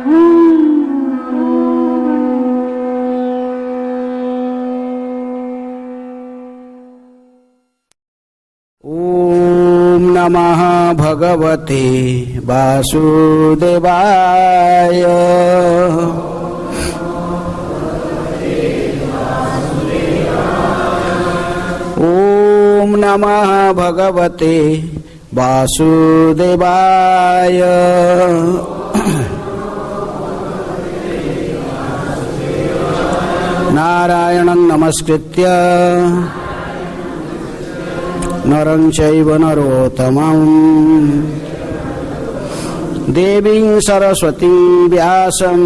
ओम नमः भगवते वासुदेवाय। ओम नमः भगवते वासुदेवाय। नारायणं नमस्कृत्य नरं चैव नरोत्तमं देवीं सरस्वतीं व्यासं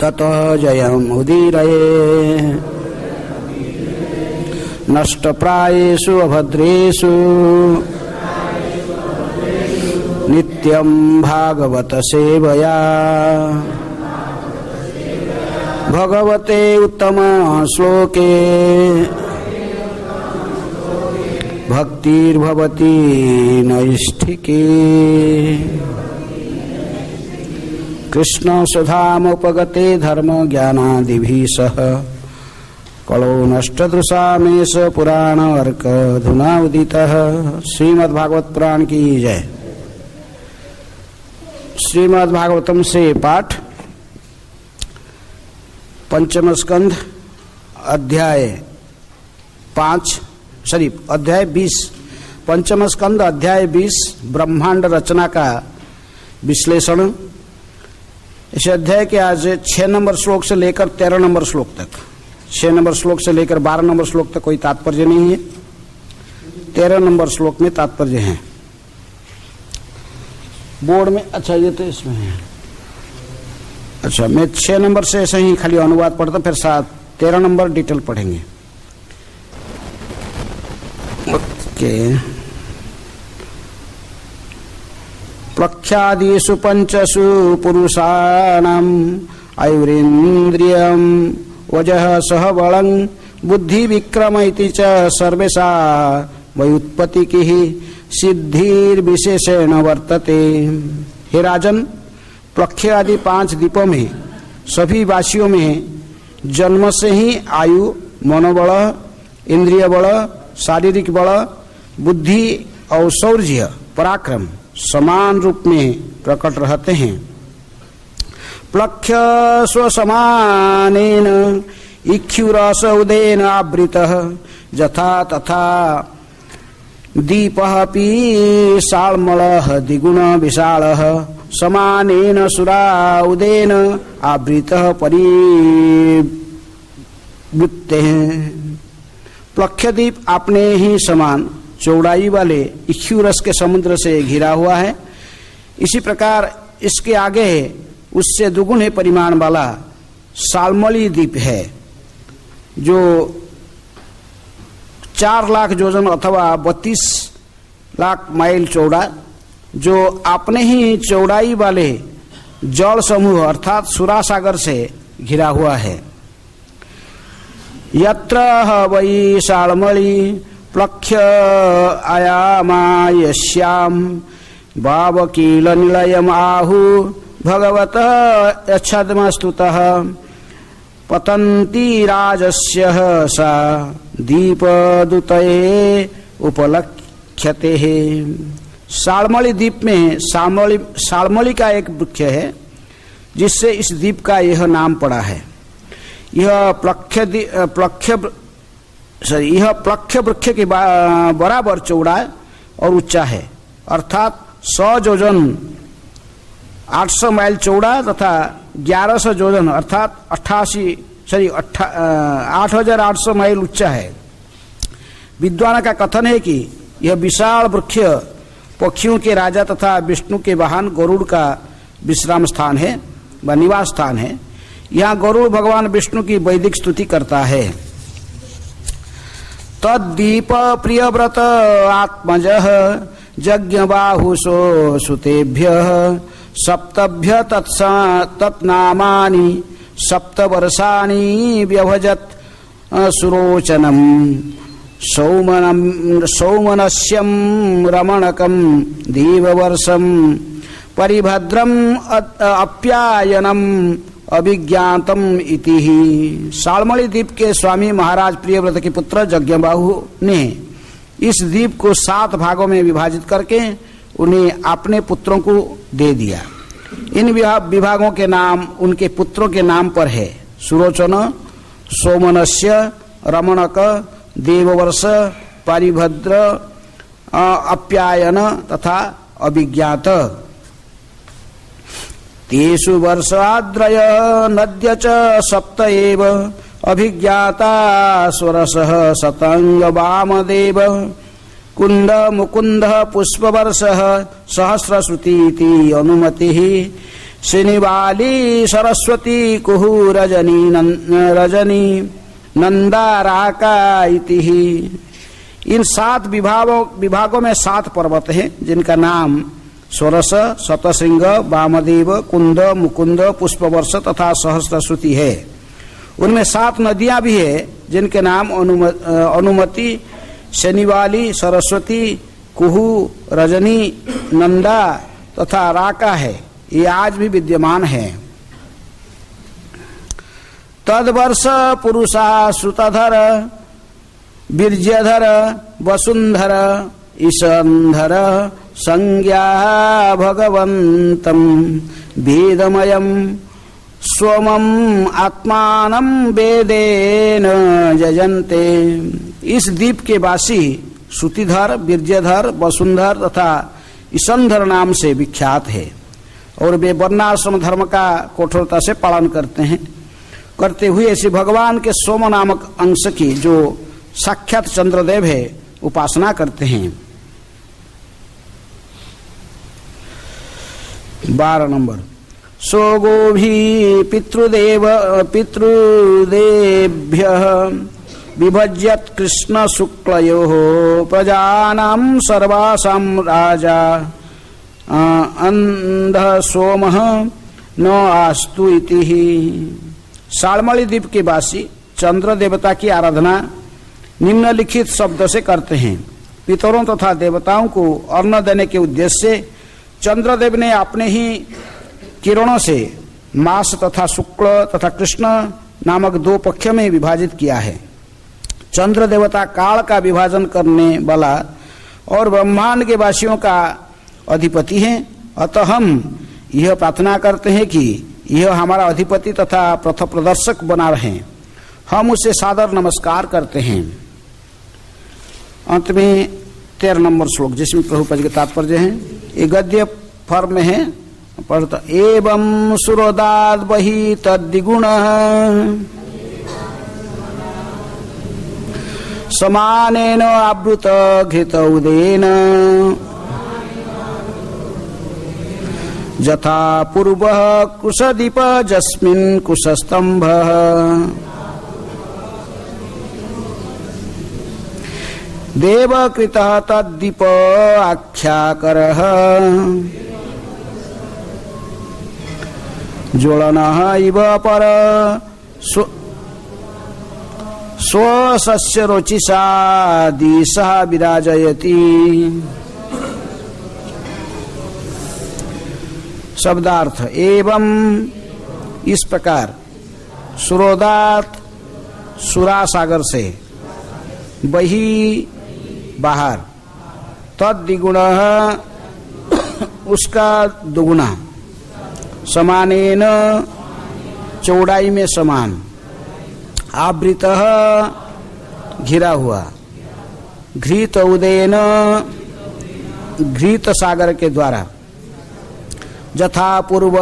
ततः जयमुदीरये। नष्टप्रायेषु अभद्रेषु नित्यं भागवत सेवया भगवते उत्तम श्लोके भक्तिर्भवति नैष्ठिके। कृष्ण सुधामुपगते धर्म ज्ञानादिभिः सह कलो नष्टदृशामेष पुराण अर्क धुना उदितः। श्रीमद् भागवत पुराण की जय। श्रीमद् भागवतम से पाठ पंचम स्कंध अध्याय 20 पंचम स्कंद अध्याय 20 ब्रह्मांड रचना का विश्लेषण। इस अध्याय के आज 6 नंबर श्लोक से लेकर 13 नंबर श्लोक तक, 6 नंबर श्लोक से लेकर 12 नंबर श्लोक तक कोई तात्पर्य नहीं है, 13 नंबर श्लोक में तात्पर्य है। बोर्ड में अच्छा ये तो इसमें है। अच्छा मैं 6 नंबर से ऐसे ही खाली अनुवाद पढ़ता, फिर 13 नंबर डिटेल पढ़ेंगे। प्लख्यादिषु पंचसु पुरुषाणां आयुरिन्द्रियं वजः सह बलं बुद्धि विक्रम इति च सर्वेषा व्युत्पत्तिः सिद्धिर्विशेषेण वर्तते। हे राजन, प्लख्य आदि 5 द्वीपों में सभी वासियों में जन्म से ही आयु, मनोबल, इंद्रिय बल, शारीरिक बल, बुद्धि और शौर्य पराक्रम समान रूप में प्रकट रहते हैं। प्लख्य स्वसमानेन इक्षुरस उदेन आवृतः यथा तथा दीपः अपि शाल्मलः द्विगुण विशालः समानेन सुरा उदेन आवृतः परिवृत्ते। प्लख्यद्वीप अपने ही समान चौड़ाई वाले इक्षुरस के समुद्र से घिरा हुआ है। इसी प्रकार इसके आगे उससे दुगुने परिमाण वाला शाल्मली द्वीप है जो 4 लाख योजन अथवा 32 लाख माइल चौड़ा, जो अपने ही चौड़ाई वाले जल समूह अर्थात सुरा सागर से घिरा हुआ है। यत्र वै शाल्मली प्लख्य आयामायस्याम भावकील निलयम आहु भगवतः यच्छद्मस्तुतः पतन्ति राजस्य सा दीपदुतये उपलक्ष्यते। शाल्मली द्वीप में शाल्मली का एक वृक्ष है जिससे इस द्वीप का यह नाम पड़ा है। यह प्लख्य वृक्ष के बराबर चौड़ा और ऊंचा है, अर्थात 100 योजन 800 माइल चौड़ा तथा 1100 योजन अर्थात 8800 माइल ऊंचा है। विद्वान का कथन है कि यह विशाल वृक्ष पक्षियों के राजा तथा विष्णु के वाहन गरुड़ का विश्राम स्थान है व निवास स्थान है। यहाँ गरुड़ भगवान विष्णु की वैदिक स्तुति करता है। तद्दीप प्रियव्रत आत्मजः यज्ञबाहुषो सुतेभ्यः सप्तभ्य तत्नामानि 7 वर्षाणि व्यभजत् सुरोचनम सौमनस्यं रमणकं दीववर्षं परिभद्रम अप्यायनम अभिज्ञातम इति ही। सालमणि द्वीप के स्वामी महाराज प्रियव्रत के पुत्र यज्ञबाहु ने इस द्वीप को 7 भागों में विभाजित करके उन्हें अपने पुत्रों को दे दिया। इन विभागों के नाम उनके पुत्रों के नाम पर है: सुरोचन, सोमनस्य, रमणक, देववर्ष, परिभद्र, अप्यायन तथा अभिज्ञात। तेषु वर्षाद्रय नद्य च 7 एव अभिज्ञाता स्वरसः शतंग वामदेव कुंड मुकुंद पुष्पवर्षः सहस्रश्रुतीति अनुमतिः श्रीनिवाली सरस्वती कुहू रजनी नंदाराका इति। इन 7 विभागों में 7 पर्वत हैं जिनका नाम स्वरस, शतशृंग, वामदेव, कुंद, मुकुंद, पुष्पवर्ष तथा सहस्रश्रुति है। उनमें 7 नदियां भी है जिनके नाम अनुमति, शनिवाली, सरस्वती, कुहू, रजनी, नंदा तथा राका है। ये आज भी विद्यमान है। तदवर्ष पुरुषा श्रुतधर, बीर्यधर, वसुंधर, ईशंधर संज्ञा भगवंतम वेदमयम स्वमम आत्मानं वेदेन जजन्ते। इस द्वीप के वासी श्रुतिधर, बीर्यधर, वसुंधर तथा ईशंधर नाम से विख्यात है और वे वर्णाश्रम धर्म का कठोरता से पालन करते हुए ऐसे भगवान के सोम नामक अंश की, जो साक्षात चंद्रदेव है, उपासना करते हैं। 12 नंबर। सोगोभी पितृदेभ्यः विभज्यत कृष्ण शुक्लयोः प्रजानां सर्वासां राजा अंध सोमः न आस्तु इति। सालमणि द्वीप के वासी चंद्र देवता की आराधना निम्नलिखित शब्द से करते हैं। पितरों तथा देवताओं को अन्न देने के उद्देश्य से चंद्रदेव ने अपने ही किरणों से मास तथा शुक्ल तथा कृष्ण नामक 2 पक्ष में विभाजित किया है। चंद्र देवता काल का विभाजन करने वाला और ब्रह्मांड के वासियों का अधिपति हैं। अतः हम यह प्रार्थना करते हैं कि यह हमारा अधिपति तथा पथ प्रदर्शक बना रहे। हम उसे सादर नमस्कार करते हैं। अंत में 13 नंबर श्लोक जिसमें प्रभुपद के तात्पर्य है। ये गद्य फॉर्म में है। पढ़ता एवं सुरोदाद बहि तद्विगुण समानेन आवृत घृत उदेन यथा पूर्व कुशदीप जस्मिन् कुशस्तंभ देवकृत तद्दीप आख्याकरः ज्वलनः इव पर स्वसस्य रोचिषा दिशः विराजयति। शब्दार्थ एवं इस प्रकार सुरोदात सुरासागर से बही बाहर तद्विगुण उसका दुगुना समानेन चौड़ाई में समान आवृत घिरा हुआ घृत उदयन घृत सागर के द्वारा यथा पूर्व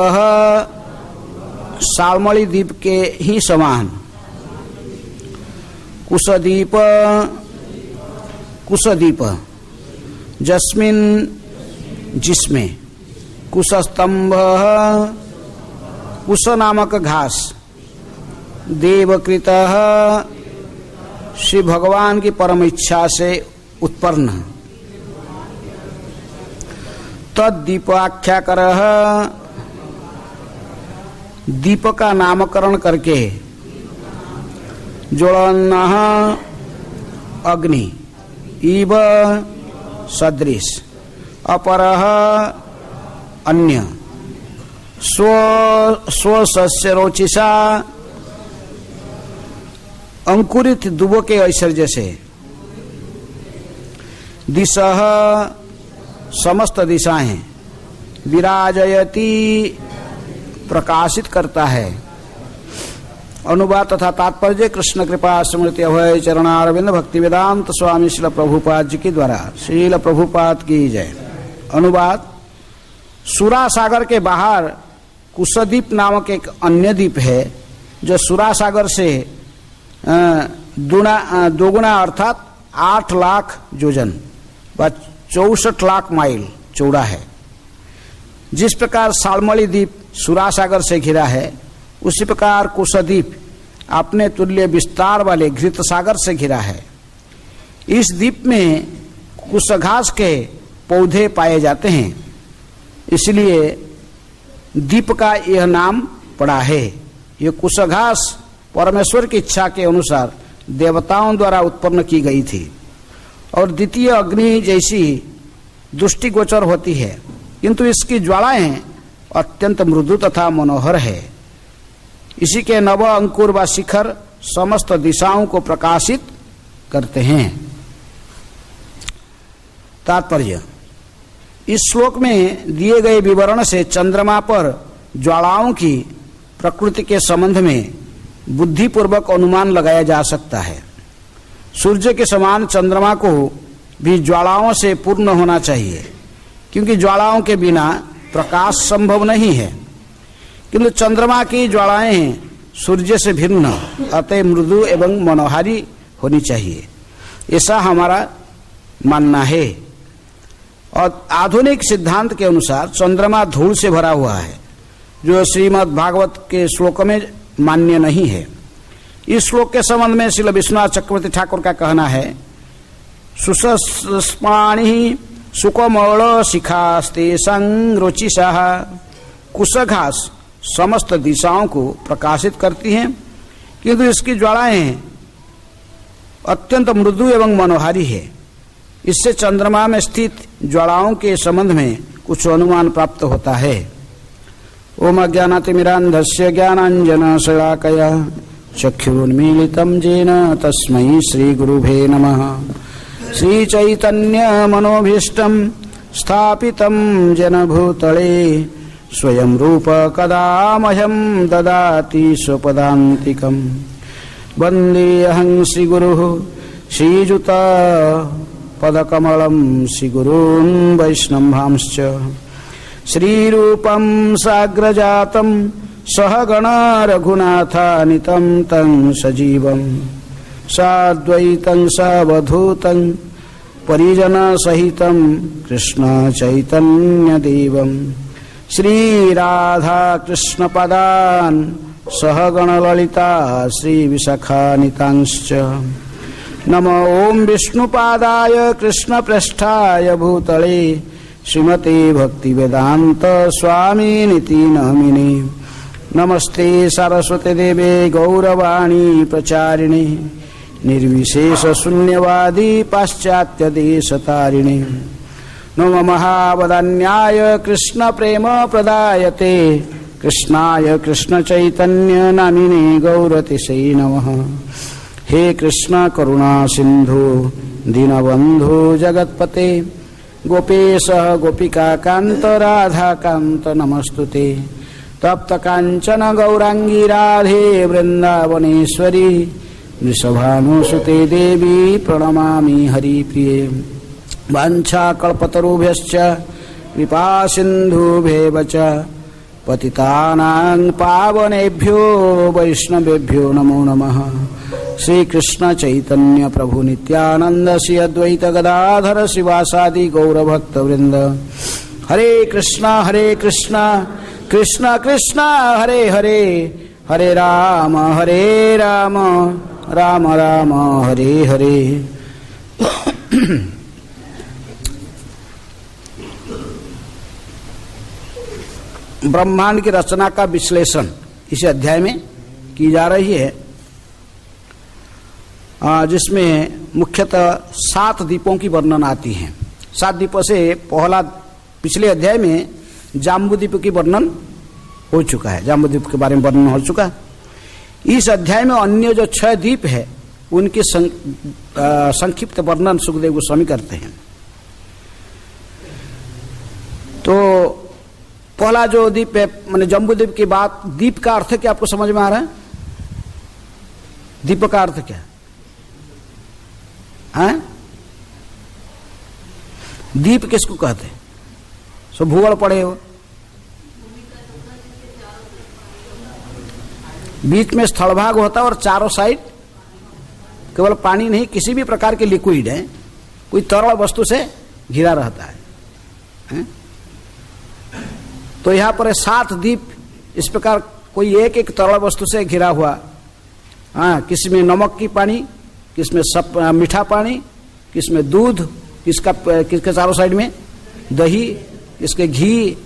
सालमणि द्वीप के ही समान कुशदीप जस्मिन जिसमें कुशस्तंभ कुश नामक घास देवकृत श्री भगवान की परम इच्छा से उत्पन्न तद्दीपाख्याकर दीप का नामकरण करके ज्वलन अग्नि इव सदृश अपरः अन्य स्वसस्य रोचिषा अंकुरित दुबों के ऐश्वर्य से दिशः समस्त दिशाएं विराजयति प्रकाशित करता है। अनुवाद तथा तात्पर्य कृष्ण कृपा स्मृति अभय चरणारविंद भक्ति वेदांत स्वामी श्रील प्रभुपाद जी के द्वारा। श्रील प्रभुपाद की जय। अनुवाद। सुरा सागर के बाहर कुशद्वीप नामक एक अन्य द्वीप है जो सुरा सागर से दोगुना अर्थात 8 लाख योजन व 64 लाख माइल चौड़ा है। जिस प्रकार सालमली द्वीप सुरा सागर से घिरा है, उसी प्रकार कुशद्वीप अपने तुल्य विस्तार वाले घृत सागर से घिरा है। इस द्वीप में कुशघास के पौधे पाए जाते हैं, इसलिए द्वीप का यह नाम पड़ा है। यह कुशघास परमेश्वर की इच्छा के अनुसार देवताओं द्वारा उत्पन्न की गई थी और द्वितीय अग्नि जैसी दृष्टिगोचर होती है, किंतु इसकी ज्वालाएं अत्यंत मृदु तथा मनोहर है। इसी के नव अंकुर व शिखर समस्त दिशाओं को प्रकाशित करते हैं। तात्पर्य। इस श्लोक में दिए गए विवरण से चंद्रमा पर ज्वालाओं की प्रकृति के संबंध में बुद्धिपूर्वक अनुमान लगाया जा सकता है। सूर्य के समान चंद्रमा को भी ज्वालाओं से पूर्ण होना चाहिए, क्योंकि ज्वालाओं के बिना प्रकाश संभव नहीं है। किंतु चंद्रमा की ज्वालाएं सूर्य से भिन्न अतः मृदु एवं मनोहारी होनी चाहिए, ऐसा हमारा मानना है। और आधुनिक सिद्धांत के अनुसार चंद्रमा धूल से भरा हुआ है, जो श्रीमद् भागवत के श्लोक में मान्य नहीं है। इस श्लोक के संबंध में श्रील विश्वनाथ चक्रवर्ती ठाकुर का कहना है, सुषस्पाणि सुकोमल शिखास्ते संरुचिषः। कुशघास समस्त दिशाओं को प्रकाशित करती हैं, किंतु इसकी ज्वालाएं अत्यंत मृदु एवं मनोहारी है। इससे चंद्रमा में स्थित ज्वालाओं के संबंध में कुछ अनुमान प्राप्त होता है। ओम अज्ञानातिमिरान्धस्य ज्ञानाञ्जनशलाकया चक्षुरुन्मीलितं येन तस्मै श्रीगुरुभे नमः। श्रीचैतन्यमनोभीष्टं स्थापितं जनभूतले स्वयं रूप कदा मह्यं ददाति स्वपदान्तिकं। वन्देऽहं श्रीगुरुः श्रीयुतपदकमलं श्रीगुरून् वैष्णवांश्च। श्रीरूपं साग्रजातं सहगण रघुनाथानितं तं सजीवं साद्वैतं सावधूतं परिजनसहितं कृष्ण चैतन्यदेवं। श्रीराधा कृष्णपदान् सहगण ललिता श्रीविशाखानितांश्च। नमो ओं विष्णुपादाय कृष्णप्रेष्ठाय भूतले श्रीमते भक्तिवेदांत स्वामिनिति नामिने। नमस्ते सरस्वती देवे गौरवाणी प्रचारिणे निर्विशेष शून्यवादी पाश्चात्य देशतारिणे। नमो महावदन्याय कृष्ण प्रेम प्रदायते कृष्णाय कृष्ण चैतन्य नामिने गौरतिशै नमः। हे कृष्ण करुणा सिंधु दीनबंधु जगत्पते गोपेश गोपिका कांत राधा कांत नमस्तुते। तप्त कांचन गौरांगी राधे वृंदावनेश्वरी वृषभानुसुते देवी प्रणमामि हरिप्रिये। वाञ्छाकल्पतरुभ्यश्च कृपा सिन्धुभ्येव च पतितानां पावनेभ्यो वैष्णवेभ्यो नमो नमः। श्री कृष्ण चैतन्य प्रभु नित्यानंद श्री अद्वैत गदाधर शिवासादि गौरभक्त वृंद। हरे कृष्णा कृष्ण कृष्ण हरे हरे, हरे राम राम राम हरे हरे। ब्रह्मांड की रचना का विश्लेषण इस अध्याय में की जा रही है, जिसमें मुख्यतः 7 द्वीपों की वर्णन आती है। 7 द्वीपों से पहला पिछले अध्याय में जाम्बूद्वीप की वर्णन हो चुका है, जाम्बूद्वीप के बारे में वर्णन हो चुका है। इस अध्याय में अन्य जो 6 द्वीप है उनके संक्षिप्त वर्णन सुखदेव गोस्वामी करते हैं। तो पहला जो द्वीप है माने जम्बूद्वीप की बात, द्वीप का अर्थ क्या आपको समझ में आ रहा है? द्वीप का अर्थ क्या है? द्वीप किसको कहते हैं? सो भूगोल पढ़े हो। बीच में स्थलभाग होता है और चारों साइड केवल पानी नहीं, किसी भी प्रकार के लिक्विड है, कोई तरल वस्तु से घिरा रहता है। तो यहां पर 7 द्वीप इस प्रकार कोई एक एक तरल वस्तु से घिरा हुआ। किसी में नमक की पानी, किसमें मीठा पानी, किसमें दूध, किसके चारों साइड में दही, किसके घी,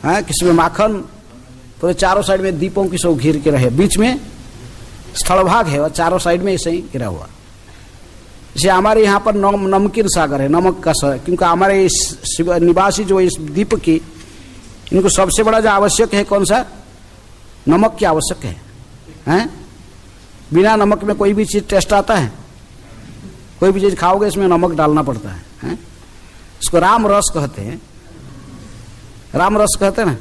किसमें माखन। तो चारों साइड में दीपों की सब घिर के रहे, बीच में स्थलभाग है और चारों साइड में ऐसे ही घिरा हुआ। जैसे हमारे यहाँ पर नमकीन सागर है, नमक का सागर, क्योंकि हमारे इस निवासी जो इस द्वीप की, इनको सबसे बड़ा जो आवश्यक है कौन सा? नमक की आवश्यक है। बिना नमक में कोई भी चीज टेस्ट आता है? कोई भी चीज खाओगे इसमें नमक डालना पड़ता है। इसको राम रस कहते हैं, राम रस कहते हैं ना।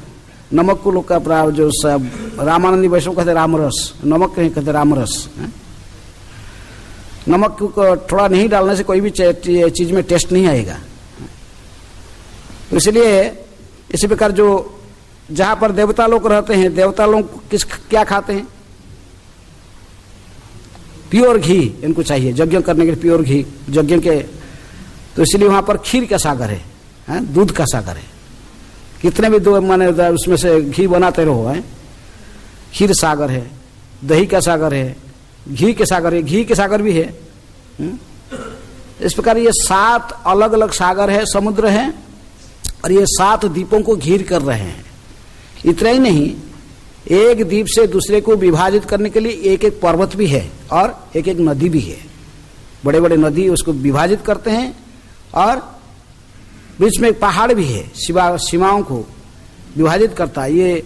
नमक को लोग का जो रामानंदी वैष्णव कहते राम रस, नमक नहीं कहते राम रस। नमक को थोड़ा नहीं डालने से कोई भी चीज में टेस्ट नहीं आएगा। तो इसलिए इसी प्रकार जो जहां पर देवता लोग रहते हैं, देवता लोग क्या खाते हैं? प्योर घी इनको चाहिए यज्ञ करने के लिए, प्योर घी यज्ञ के। तो इसलिए वहां पर खीर का सागर है, दूध का सागर है। कितने भी दो माने उसमें से घी बनाते रहो, खीर सागर है, दही का सागर है, घी के सागर है, घी के सागर भी है। इस प्रकार ये 7 अलग अलग सागर है, समुद्र है, और ये 7 द्वीपों को घिर कर रहे हैं। इतना ही नहीं, एक द्वीप से दूसरे को विभाजित करने के लिए एक एक पर्वत भी है और एक एक नदी भी है। बड़े बड़े नदी उसको विभाजित करते हैं, और बीच में एक पहाड़ भी है, सीमाओं को विभाजित करता है। ये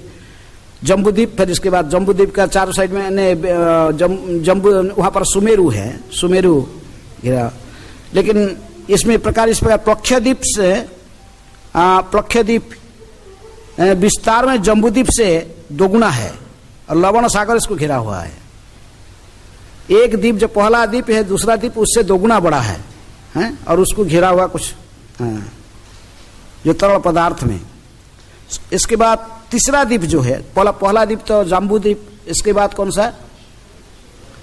जम्बूद्वीप, फिर इसके बाद जम्बूद्वीप का चारों साइड में जम्बू, वहां पर सुमेरु है, सुमेरु घिरा। लेकिन इसमें इस प्रकार प्लक्षद्वीप से प्लक्षद्वीप विस्तार में जम्बूद्वीप से दोगुना है, और लवण सागर इसको घिरा हुआ है। एक द्वीप जो पहला द्वीप है, दूसरा द्वीप उससे दोगुना बड़ा है, और उसको घिरा हुआ कुछ जो तरल पदार्थ में। इसके बाद तीसरा द्वीप जो है, पहला द्वीप तो जम्बूद्वीप, इसके बाद कौन सा?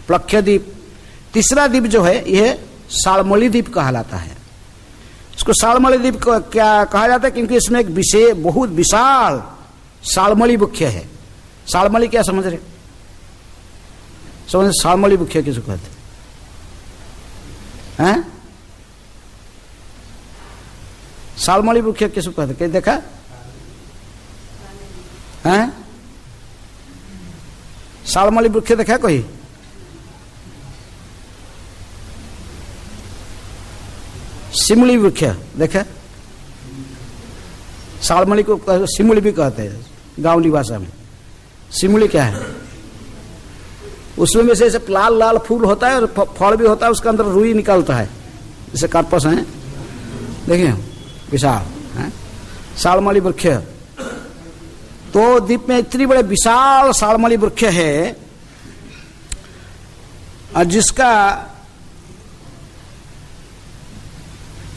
प्लक्षद्वीप। तीसरा द्वीप जो है यह शालमली द्वीप कहलाता है। इसको शालमली द्वीप क्या कहा जाता है? क्योंकि इसमें एक विशेष बहुत विशाल शालमली वृक्ष है। शालमली क्या समझ रहे? समझ? शालमली वृक्ष किसको कहते हैं? शालमली वृक्ष किसको कहते? क्या देखा है? शालमली वृक्ष देखा कोई? सिमली वृक्ष देखा? शालमली को सिमली भी कहते हैं गांवली भाषा में। सिमली क्या है? उसमें से ऐसे लाल लाल फूल होता है और फल भी होता है, उसके अंदर रुई निकलता है, जैसे कार्पस है, देखिए विशाल है शालमली वृक्ष। तो द्वीप में इतनी बड़े विशाल शालमली वृक्ष है, और जिसका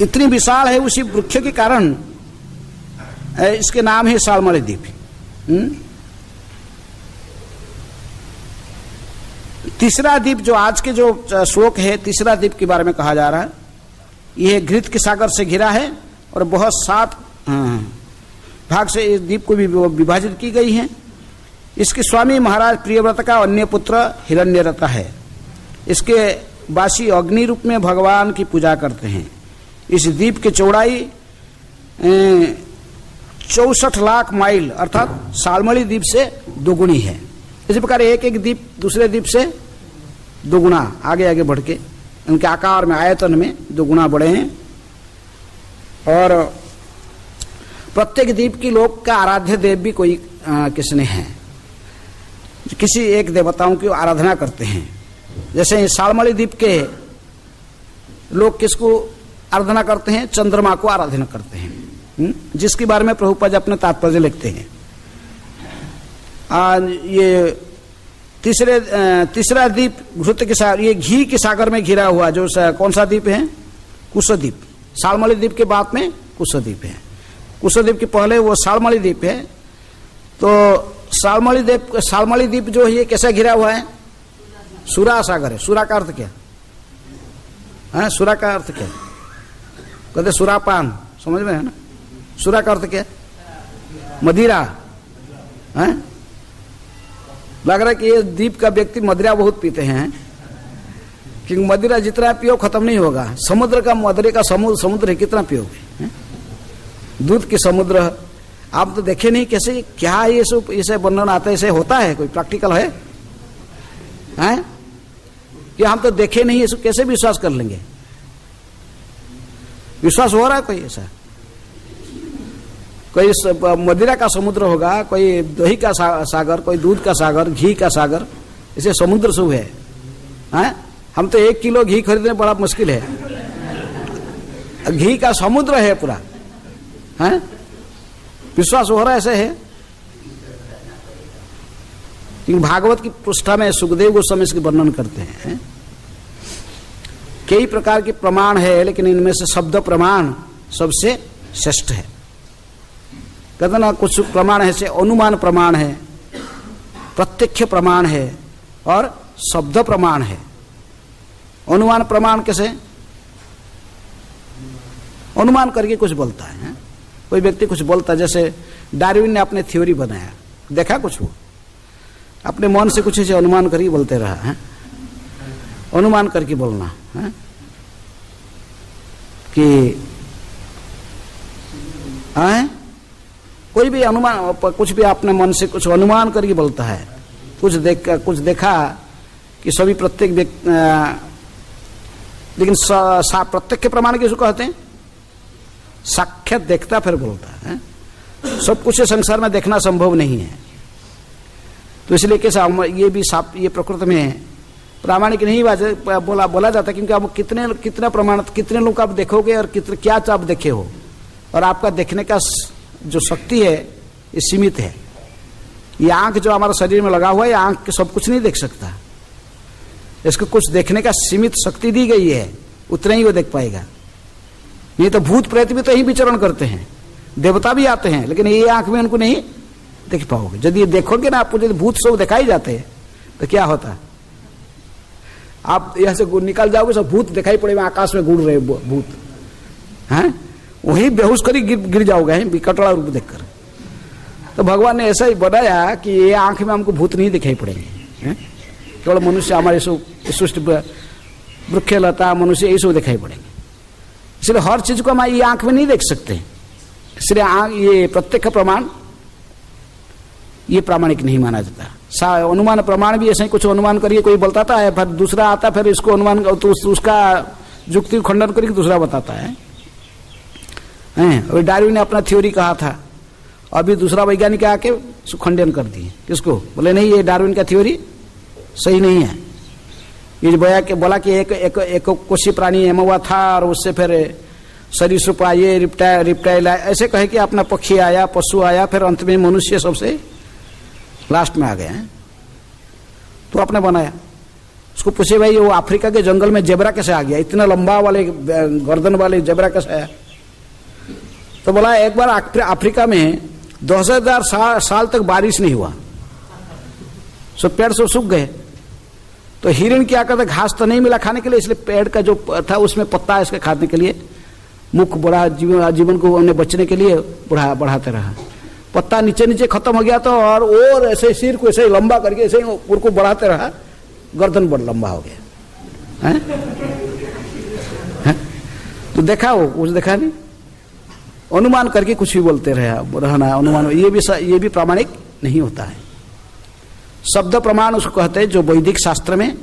इतनी विशाल है, उसी वृक्ष के कारण इसके नाम है शालमली द्वीप। तीसरा द्वीप जो आज के जो श्लोक है, तीसरा द्वीप के बारे में कहा जा रहा है, यह घृत के सागर से घिरा है, और बहुत 7 भाग से इस द्वीप को भी विभाजित की गई है। इसके स्वामी महाराज प्रियव्रत का अन्य पुत्र हिरण्यरथ है। इसके वासी अग्नि रूप में भगवान की पूजा करते हैं। इस द्वीप की चौड़ाई 64 लाख माइल अर्थात शालमली द्वीप से दोगुनी है। इसी प्रकार एक एक द्वीप दूसरे द्वीप से दोगुना आगे आगे बढ़ के उनके आकार में, आयतन में दोगुना बढ़े हैं। और प्रत्येक द्वीप की लोग का आराध्य देव भी कोई किसने है, किसी एक देवताओं की आराधना करते हैं। जैसे शालमली द्वीप के लोग किसको आराधना करते हैं? चंद्रमा को आराधना करते हैं, जिसके बारे में प्रभुपाद अपने तात्पर्य लिखते हैं। ये तीसरा द्वीप घृत के सागर, ये घी के सागर में घिरा हुआ जो कौन सा द्वीप है? कुशद्वीप। शालमली द्वीप के बाद में कुशद्वीप है। कुशद्वीप के पहले वो शालमली द्वीप है। तो शालमली द्वीप जो है ये कैसे घिरा हुआ है? सुरा सागर है। सुरा का अर्थ क्या है? सुरा का अर्थ क्या? कहते सुरापान, समझ में है ना? सुरा का अर्थ क्या? मदिरा है। लग रहा है कि ये द्वीप का व्यक्ति मदिरा बहुत पीते हैं, क्योंकि मदिरा जितना पियो खत्म नहीं होगा। समुद्र का मदिरे का समुद्र है, कितना पियोगे? दूध की समुद्र आप तो देखे नहीं, कैसे क्या ये सब इसे वर्णन आता है? इसे होता है कोई प्रैक्टिकल है? कि हम तो देखे नहीं, इसको कैसे विश्वास कर लेंगे? विश्वास हो रहा है कोई ऐसा? कोई मदिरा का समुद्र होगा, कोई दही का सागर, कोई दूध का सागर, घी का सागर, इसे समुद्र सब है। हम तो 1 किलो घी खरीदने बड़ा मुश्किल है, घी का समुद्र है पूरा। विश्वास हो रहा है ऐसे है? क्योंकि भागवत की पृष्ठा में सुखदेव गोस्वामी इसके वर्णन करते हैं। कई प्रकार के प्रमाण है, लेकिन इनमें से शब्द प्रमाण सबसे श्रेष्ठ है। कहते ना, कुछ प्रमाण है से अनुमान प्रमाण है, प्रत्यक्ष प्रमाण है और शब्द प्रमाण है। अनुमान प्रमाण कैसे? अनुमान करके कुछ बोलता है। कोई व्यक्ति कुछ बोलता है, जैसे डार्विन ने अपने थ्योरी बनाया, देखा कुछ, वो अपने मन से कुछ ऐसे अनुमान करके बोलते रहा है। अनुमान करके बोलना है कि कोई भी अनुमान, कुछ भी अपने मन से कुछ अनुमान करके बोलता है। कुछ देखा कि सभी प्रत्येक व्यक्ति, लेकिन प्रत्यक्ष प्रमाण किसको कहते हैं? साक्षात देखता फिर बोलता है। सब कुछ संसार में देखना संभव नहीं है, तो इसलिए कैसा ये भी ये प्रकृति में प्रामाणिक नहीं बोला जाता, क्योंकि आप कितने प्रमाण, कितने लोग आप देखोगे और क्या आप देखे हो, और आपका देखने का जो शक्ति है ये सीमित है। ये आंख जो हमारे शरीर में लगा हुआ है, ये आंख सब कुछ नहीं देख सकता, इसको कुछ देखने का सीमित शक्ति दी गई है, उतना ही वो देख पाएगा। ये तो भूत प्रेत भी तो यही विचरण करते हैं, देवता भी आते हैं, लेकिन ये आंख में उनको नहीं देख पाओगे। यदि ये देखोगे ना, आपको यदि भूत सब दिखाई जाते हैं तो क्या होता? आप यहां से निकल जाओगे, सब भूत दिखाई पड़ेगा, आकाश में घूर रहे भूत हैं, वही बेहोश करी गिर जाओगे विकटड़ा रूप देखकर। तो भगवान ने ऐसा ही बनाया कि ये आंख में हमको भूत नहीं दिखाई पड़ेंगे, केवल मनुष्य, हमारे सृष्टि वृक्ष लता मनुष्य ये सब दिखाई पड़ेंगे। इसलिए हर चीज को हम ये आंख में नहीं देख सकते, इसलिए ये प्रत्यक्ष प्रमाण ये प्रामाणिक नहीं माना जाता। अनुमान प्रमाण भी ऐसे ही कुछ अनुमान करिए, कोई बताता है, फिर दूसरा आता है, फिर इसको अनुमान तो उसका युक्ति खंडन करके दूसरा बताता है। अभी डार्विन ने अपना थ्योरी कहा था, अभी दूसरा वैज्ञानिक आके उसको खंडन कर दिए। किसको? बोले नहीं, ये डार्विन का थ्योरी सही नहीं है। ये बोला कि एक कोशी प्राणी एम हुआ था, और उससे फिर सरीसृप आए, रिप्टाइल आए, ऐसे कहे कि अपना पक्षी आया, पशु आया, फिर अंत में मनुष्य सबसे लास्ट में आ गए हैं। तो आपने बनाया, उसको पूछे भाई वो अफ्रीका के जंगल में जेबरा कैसे आ गया, इतना लंबा वाले गर्दन वाले जेबरा कैसे आया? तो बोला एक बार अफ्रीका में 2000 साल तक बारिश नहीं हुआ, सब पेड़ सब सूख गए। तो हिरण क्या करता, घास तो नहीं मिला खाने के लिए, इसलिए पेड़ का जो था उसमें पत्ता इसके खाने के लिए, मुख बढ़ा, जीवन को उन्हें बचने के लिए बढ़ाते रहा। पत्ता नीचे नीचे खत्म हो गया तो और ऐसे सिर को ऐसे लंबा करके ऐसे उनको बढ़ाते रहा, गर्दन बड़ लंबा हो गया है? तो देखा वो कुछ देखा नहीं, अनुमान करके कुछ भी बोलते रहना अनुमान, ये भी प्रामाणिक नहीं होता है। शब्द प्रमाण उसको कहते हैं, जो वैदिक शास्त्र में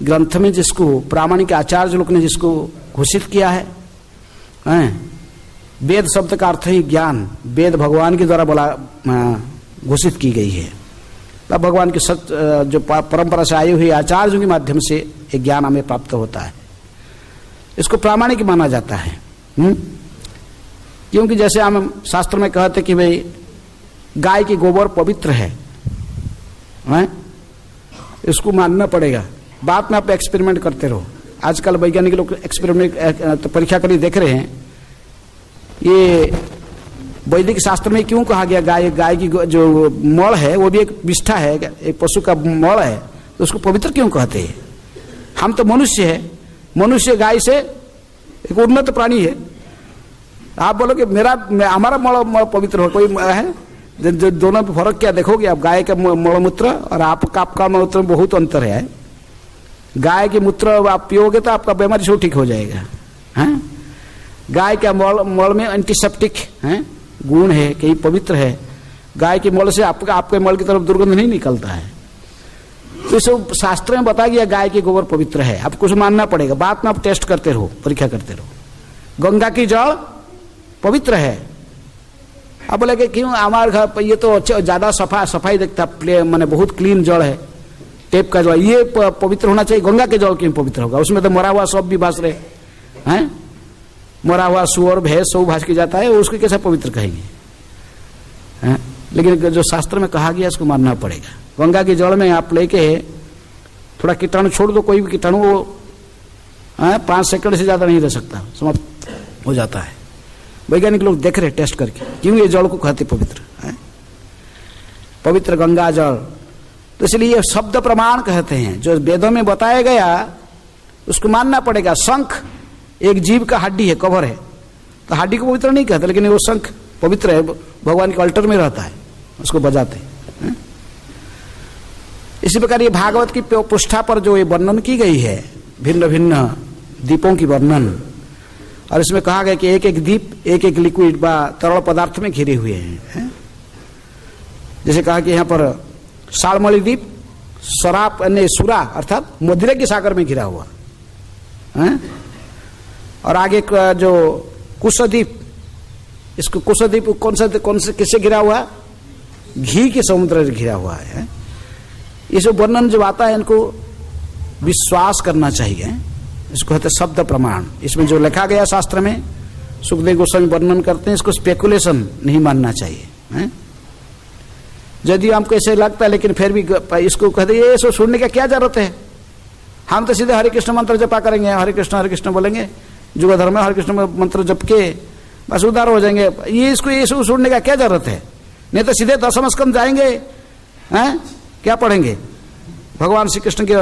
ग्रंथ में जिसको प्रामाणिक आचार्य लोग ने जिसको घोषित किया है, वेद शब्द का अर्थ ही ज्ञान, वेद भगवान के द्वारा बोला घोषित की गई है। तब भगवान की सत्य जो परंपरा से आई हुई आचार्यों के माध्यम से एक ज्ञान हमें प्राप्त होता है। इसको प्रामाणिक माना जाता है। क्योंकि जैसे हम शास्त्र में कहते कि भाई गाय की गोबर पवित्र है, इसको मानना पड़ेगा। बाद में आप एक्सपेरिमेंट करते रहो। आजकल वैज्ञानिक लोग एक्सपेरिमेंट तो परीक्षा करके देख रहे हैं, ये वैदिक शास्त्र में क्यों कहा गया गाय की जो मल है वो भी एक विष्ठा है, एक पशु का मल है, तो उसको पवित्र क्यों कहते हैं? हम तो मनुष्य है, मनुष्य गाय से एक उन्नत प्राणी है। आप बोलो कि हमारा मल पवित्र हो, कोई है? जो दोनों में फर्क क्या देखोगे आप? गाय का मलमूत्र और आपका मलमूत्र में बहुत अंतर है। गाय के मूत्र आप पियोगे तो आपका बीमारी से ठीक हो जाएगा। हैं? गाय के मल में एंटीसेप्टिक गुण है, कहीं पवित्र है। गाय के मल से आपके मल की तरफ दुर्गंध नहीं निकलता है। तो इस शास्त्र में बताया गया गाय के गोबर पवित्र है, आपको कुछ मानना पड़ेगा। बाद में आप टेस्ट करते रहो, परीक्षा करते रहो। गंगा की जल पवित्र है। अब बोले कि क्यों? हमारे घर ये तो ज्यादा सफाई देखता, मैंने बहुत क्लीन जल है, टेप का जल, ये पवित्र होना चाहिए। गंगा के जल क्यों पवित्र होगा? उसमें तो मरा हुआ सब भी भास रहे हैं, मरा हुआ सुअर भैंस सब भास के जाता है, उसको कैसे पवित्र कहेंगे? हैं? लेकिन जो शास्त्र में कहा गया इसको मानना पड़ेगा। गंगा के जल में आप लेके थोड़ा कीटाणु छोड़ दो, कोई भी कीटाणु वो 5 सेकंड से ज्यादा नहीं रह सकता, समाप्त हो जाता है। वैज्ञानिक लोग देख रहे टेस्ट करके, क्यों ये जल को कहते पवित्र है, पवित्र गंगा जल। तो इसलिए ये शब्द प्रमाण कहते हैं, जो वेदों में बताया गया उसको मानना पड़ेगा। शंख एक जीव का हड्डी है, कवर है, तो हड्डी को पवित्र नहीं कहते, लेकिन वो शंख पवित्र है, भगवान के अल्टर में रहता है, उसको बजाते हैं। इसी प्रकार ये भागवत की पृष्ठा पर जो ये वर्णन की गई है, भिन्न भिन्न दीपों की वर्णन, और इसमें कहा गया कि एक एक दीप एक एक लिक्विड व तरल पदार्थ में घिरे हुए हैं। जैसे कहा कि यहाँ पर सालमणि दीप शराब सुरा अर्थात मदिरा के सागर में घिरा हुआ है। और आगे जो कुशदीप, इसको कुशदीप कौन से किससे घिरा हुआ? घी के समुद्र से घिरा हुआ है। ये जो वर्णन जब आता है इनको विश्वास करना चाहिए। इसको कहते शब्द प्रमाण। इसमें जो लिखा गया शास्त्र में, सुखदेव गोस्वामी वर्णन करते हैं, इसको स्पेकुलेशन नहीं मानना चाहिए है? यदि हमको ऐसे लगता है, लेकिन फिर भी इसको कहते ये सब सुनने का क्या जरूरत है? हम तो सीधे हरे कृष्ण मंत्र जपा करेंगे, हरे कृष्ण बोलेंगे, जुग धर्म में हरे कृष्ण मंत्र जप के बस उद्धार हो जाएंगे। ये सब सुनने का क्या जरूरत है? नहीं तो सीधे दशम स्कंद जाएंगे, हैं? क्या पढ़ेंगे? भगवान श्री कृष्ण के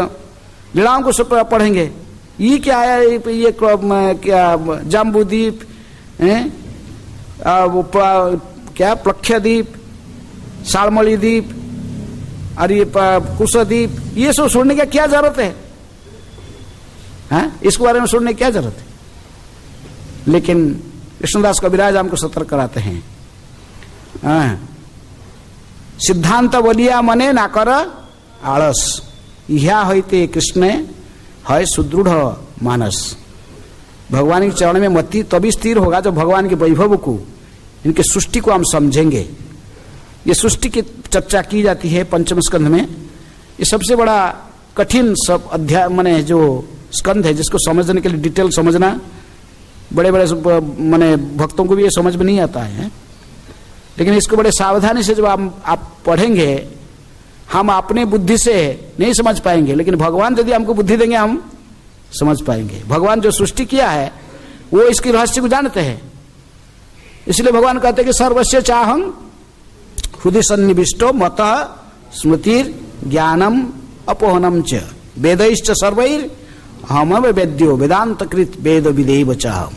लीलाओं को सब पढ़ेंगे। ये क्या है? ये क्या जाम्बूदीप, क्या प्लक्षदीप, सालमणि दीप और ये कुशदीप, ये सब सुनने का क्या जरूरत है? इसके बारे में सुनने की क्या जरूरत है? लेकिन कृष्णदास कविराज हमको सतर्क कराते हैं, सिद्धांत बोलिया मने ना कर आलस, यह होते कृष्ण है सुदृढ़ मानस। भगवान के चरण में मति तभी स्थिर होगा जब भगवान के वैभव को, इनके सृष्टि को हम समझेंगे। ये सृष्टि की चर्चा की जाती है पंचम स्कंध में। ये सबसे बड़ा कठिन सब अध्याय माने जो स्कंध है, जिसको समझने के लिए डिटेल समझना बड़े बड़े माने भक्तों को भी ये समझ में नहीं आता है। लेकिन इसको बड़े सावधानी से जब आप पढ़ेंगे, हम अपने बुद्धि से नहीं समझ पाएंगे, लेकिन भगवान यदि हमको बुद्धि देंगे हम समझ पाएंगे। भगवान जो सृष्टि किया है वो इसकी रहस्य को जानते हैं। इसलिए भगवान कहते हैं कि सर्वस्य चाहं हृदय सन्निविष्टो मतः स्मृतिर ज्ञानम अपोहनम च वेदैश्च सर्वैर हम वेद्यो वेदांत कृत वेद विदेव चाहम।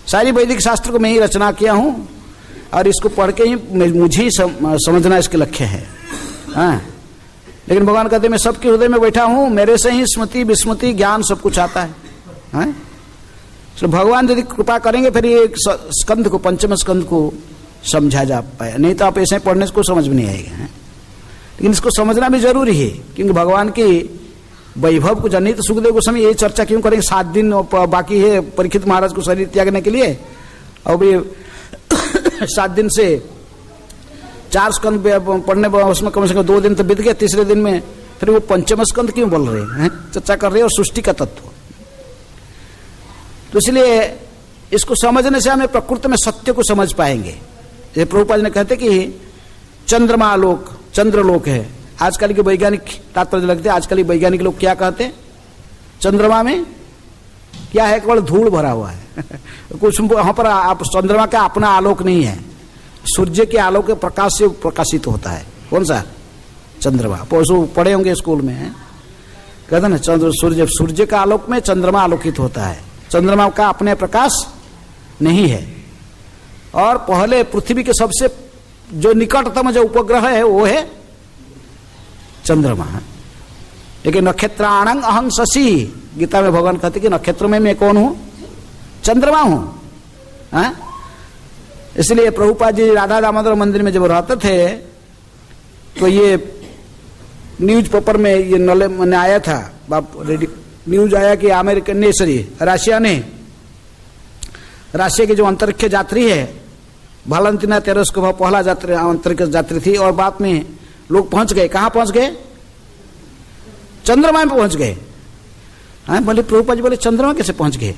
सारी वैदिक शास्त्र को मैं ही रचना किया हूं और इसको पढ़ के ही मुझे समझना इसके लक्ष्य है। लेकिन भगवान कहते मैं सबके हृदय में बैठा हूं, मेरे से ही स्मृति विस्मृति ज्ञान सब कुछ आता है। तो भगवान यदि कृपा करेंगे फिर ये स्कंध को, पंचम स्कंध को समझा जा पाए, नहीं तो आप ऐसे पढ़ने को समझ में नहीं आएगा। लेकिन इसको समझना भी जरूरी है, क्योंकि भगवान की वैभव को जाननी। तो सुखदेव गोस्वामी यही चर्चा क्यों करेंगे? 7 दिन बाकी है परीक्षित महाराज को शरीर त्यागने के लिए, और भी 7 दिन से 4 स्कंद पढ़ने उसमें कम से कम 2 दिन तो बीत गए, तीसरे दिन में फिर वो पंचम स्कंद क्यों बोल रहे हैं, चर्चा कर रहे हैं और सृष्टि का तत्व। तो इसलिए इसको समझने से हमें प्रकृति में सत्य को समझ पाएंगे। ये प्रभुपाद ने कहते कि चंद्रमा आलोक, चंद्रलोक है। आजकल के वैज्ञानिक तात्पर्य लगते हैं, आजकल के वैज्ञानिक लोग क्या कहते हैं, चंद्रमा में क्या है, केवल धूल भरा हुआ है कुछ वहां पर आप चंद्रमा का अपना आलोक नहीं है, सूर्य के आलोक के प्रकाश से प्रकाशित होता है। कौन सा चंद्रमा, पढ़े होंगे स्कूल में, कहते ना सूर्य का आलोक में चंद्रमा आलोकित होता है, चंद्रमा का अपने प्रकाश नहीं है। और पहले पृथ्वी के सबसे जो निकटतम जो उपग्रह है वो है चंद्रमा। लेकिन नक्षत्राणं अहं शशि, गीता में भगवान कहते कि नक्षत्र में मैं कौन हूं, चंद्रमा हूं। इसलिए प्रभुपाद जी राधा दामोदर मंदिर में जब रहते थे तो ये न्यूज पेपर में ये मैंने आया था, न्यूज आया कि अमेरिकन ने रशिया के जो अंतरिक्ष यात्री है वालेंटिना तेरेस्कोवा पहला अंतरिक्ष यात्री थी, और बाद में लोग पहुंच गए, कहां पहुंच गए, चंद्रमा में पहुंच गए। बोले प्रभुपाद जी बोले चंद्रमा कैसे पहुंच गए,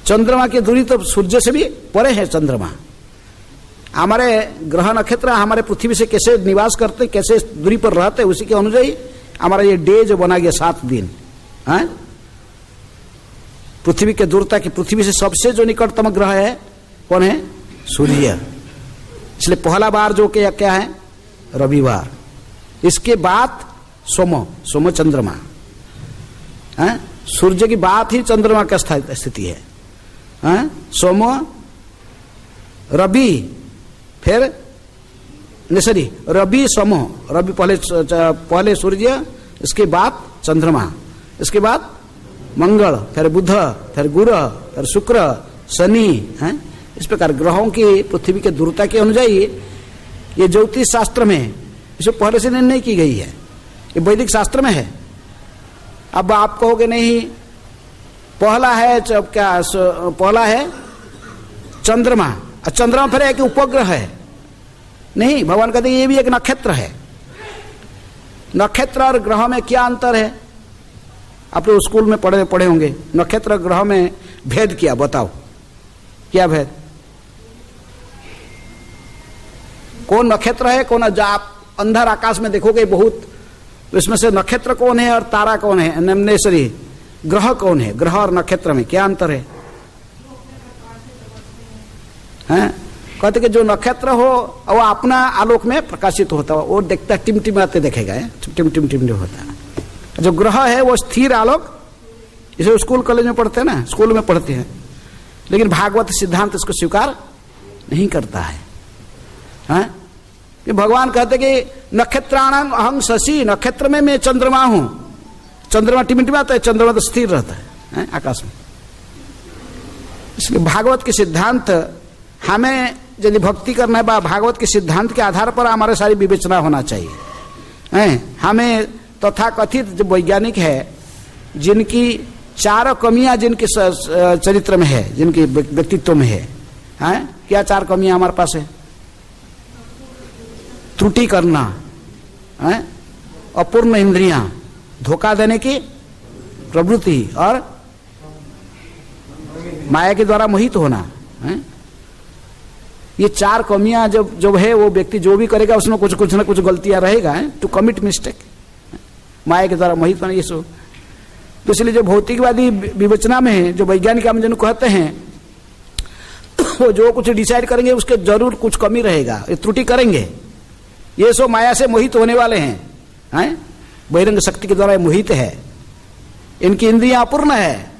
चंद्रमा की दूरी तो सूर्य से भी परे है चंद्रमा। हमारे ग्रह नक्षत्र हमारे पृथ्वी से कैसे निवास करते, कैसे दूरी पर रहते, उसी के अनुसार हमारा ये डे जो बना गया 7 दिन पृथ्वी के दूरता की, पृथ्वी से सबसे जो निकटतम ग्रह है कौन है, सूर्य। इसलिए पहला बार जो क्या है रविवार, इसके बाद सोम चंद्रमा, सूर्य की बात ही चंद्रमा का स्थिति है। सोम रवि, फिर सॉरी रवि सोम, रवि पहले सूर्य, इसके बाद चंद्रमा, इसके बाद मंगल, फिर बुध, फिर गुरु, फिर शुक्र, शनि। इस प्रकार ग्रहों की पृथ्वी के दूरता के अनुसार ये ज्योतिष शास्त्र में इसे पहले से निर्णय की गई है, ये वैदिक शास्त्र में है। अब आप कहोगे नहीं पहला है क्या, पहला है चंद्रमा, चंद्रमा फिर एक उपग्रह है, नहीं, भगवान कहते ये भी एक नक्षत्र है। नक्षत्र और ग्रह में क्या अंतर है, आप लोग स्कूल में पढ़े होंगे, नक्षत्र ग्रह में भेद किया, बताओ क्या भेद, कौन नक्षत्र है, कौन, आप अंधर आकाश में देखोगे बहुत, तो इसमें से नक्षत्र कौन है और तारा कौन है, नमनेश्वरी ग्रह कौन है, ग्रह और नक्षत्र में क्या अंतर है? कहते कि जो नक्षत्र हो वो अपना आलोक में प्रकाशित होता है, वो देखता टिमटिमाते देखेगा, टिम होता है। जो ग्रह है वो स्थिर आलोक, इसे स्कूल कॉलेज में पढ़ते हैं ना, स्कूल में पढ़ते हैं, लेकिन भागवत सिद्धांत इसको स्वीकार नहीं करता है। कि भगवान कहते कि नक्षत्राणां अहं शशि, नक्षत्र में मैं चंद्रमा हूं, चंद्रमा टिमटिमाता है, चंद्रमा तो स्थिर रहता है आकाश में। इसलिए भागवत के सिद्धांत हमें यदि भक्ति करना है, भागवत के सिद्धांत के आधार पर हमारे सारी विवेचना होना चाहिए। हमें तथाकथित जो वैज्ञानिक है, जिनकी 4 कमियां जिनके चरित्र में है, जिनके व्यक्तित्व में है, क्या 4 कमियां हमारे पास है? त्रुटि करना, अपूर्ण इंद्रियां, धोखा देने की प्रवृत्ति और माया के द्वारा मोहित होना। ये 4 कमियां जब है, वो व्यक्ति जो भी करेगा उसमें कुछ ना कुछ गलतियां रहेगा, टू कमिट मिस्टेक, माया के द्वारा मोहित होना, ये सब। तो इसलिए जो भौतिकवादी विवेचना में जो वैज्ञानिक हम जिनको कहते हैं, वो जो कुछ डिसाइड करेंगे उसके जरूर कुछ कमी रहेगा, ये त्रुटि करेंगे। ये सो माया से मोहित होने वाले हैं, बहिरंग शक्ति के द्वारा मोहित है, इनकी इंद्रियां अपूर्ण है,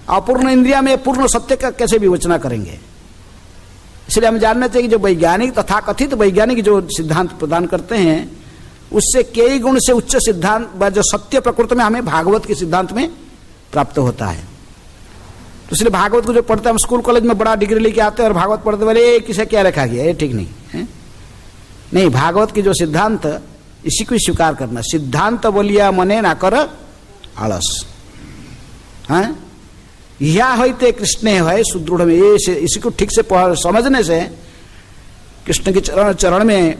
अपूर्ण इंद्रिया में पूर्ण सत्य का कैसे विवेचना करेंगे? इसलिए हम जानना चाहिए कि जो वैज्ञानिक तथाकथित वैज्ञानिक जो सिद्धांत प्रदान करते हैं, उससे कई गुण से उच्च सिद्धांत जो सत्य प्रकृति में हमें भागवत के सिद्धांत में प्राप्त होता है। तो इसलिए भागवत को जो पढ़ते हैं, हम स्कूल कॉलेज में बड़ा डिग्री लेके आते हैं और भागवत पढ़ते वाले किसे क्या रखा गया, ये ठीक नहीं है। नहीं, भागवत की जो सिद्धांत, इसी को स्वीकार करना। सिद्धांत बोलिया मने ना कर आलस, या होते कृष्णे है सुदृढ़ में, ये इसी को ठीक से समझने से कृष्ण के चरण में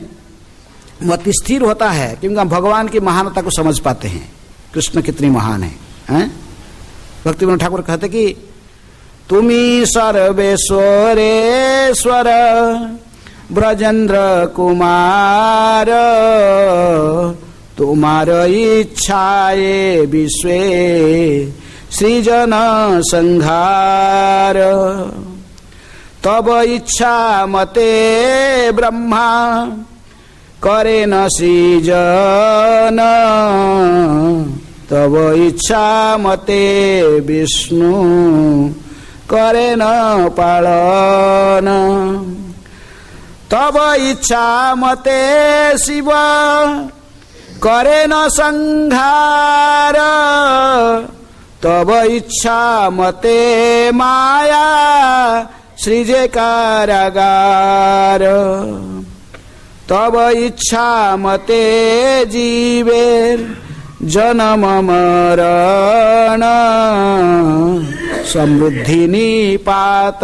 मति स्थिर होता है, क्योंकि हम भगवान की महानता को समझ पाते हैं, कृष्ण कितनी महान है, हैं? भक्ति विनोद ठाकुर कहते कि तुमी सर्वेश्वरेश्वर ब्रजेंद्र कुमार, तुम्हार इच्छाए विश्वे सृजन संहार, तब इच्छा मते ब्रह्मा करे न सृजन, तब इच्छा मते विष्णु करे न पालन, तब इच्छा मते शिव करे न संहार, तब इच्छा मते माया सृजे कारागार, तब इच्छा मते जीवेर जन्म मरण, समृद्धि निपात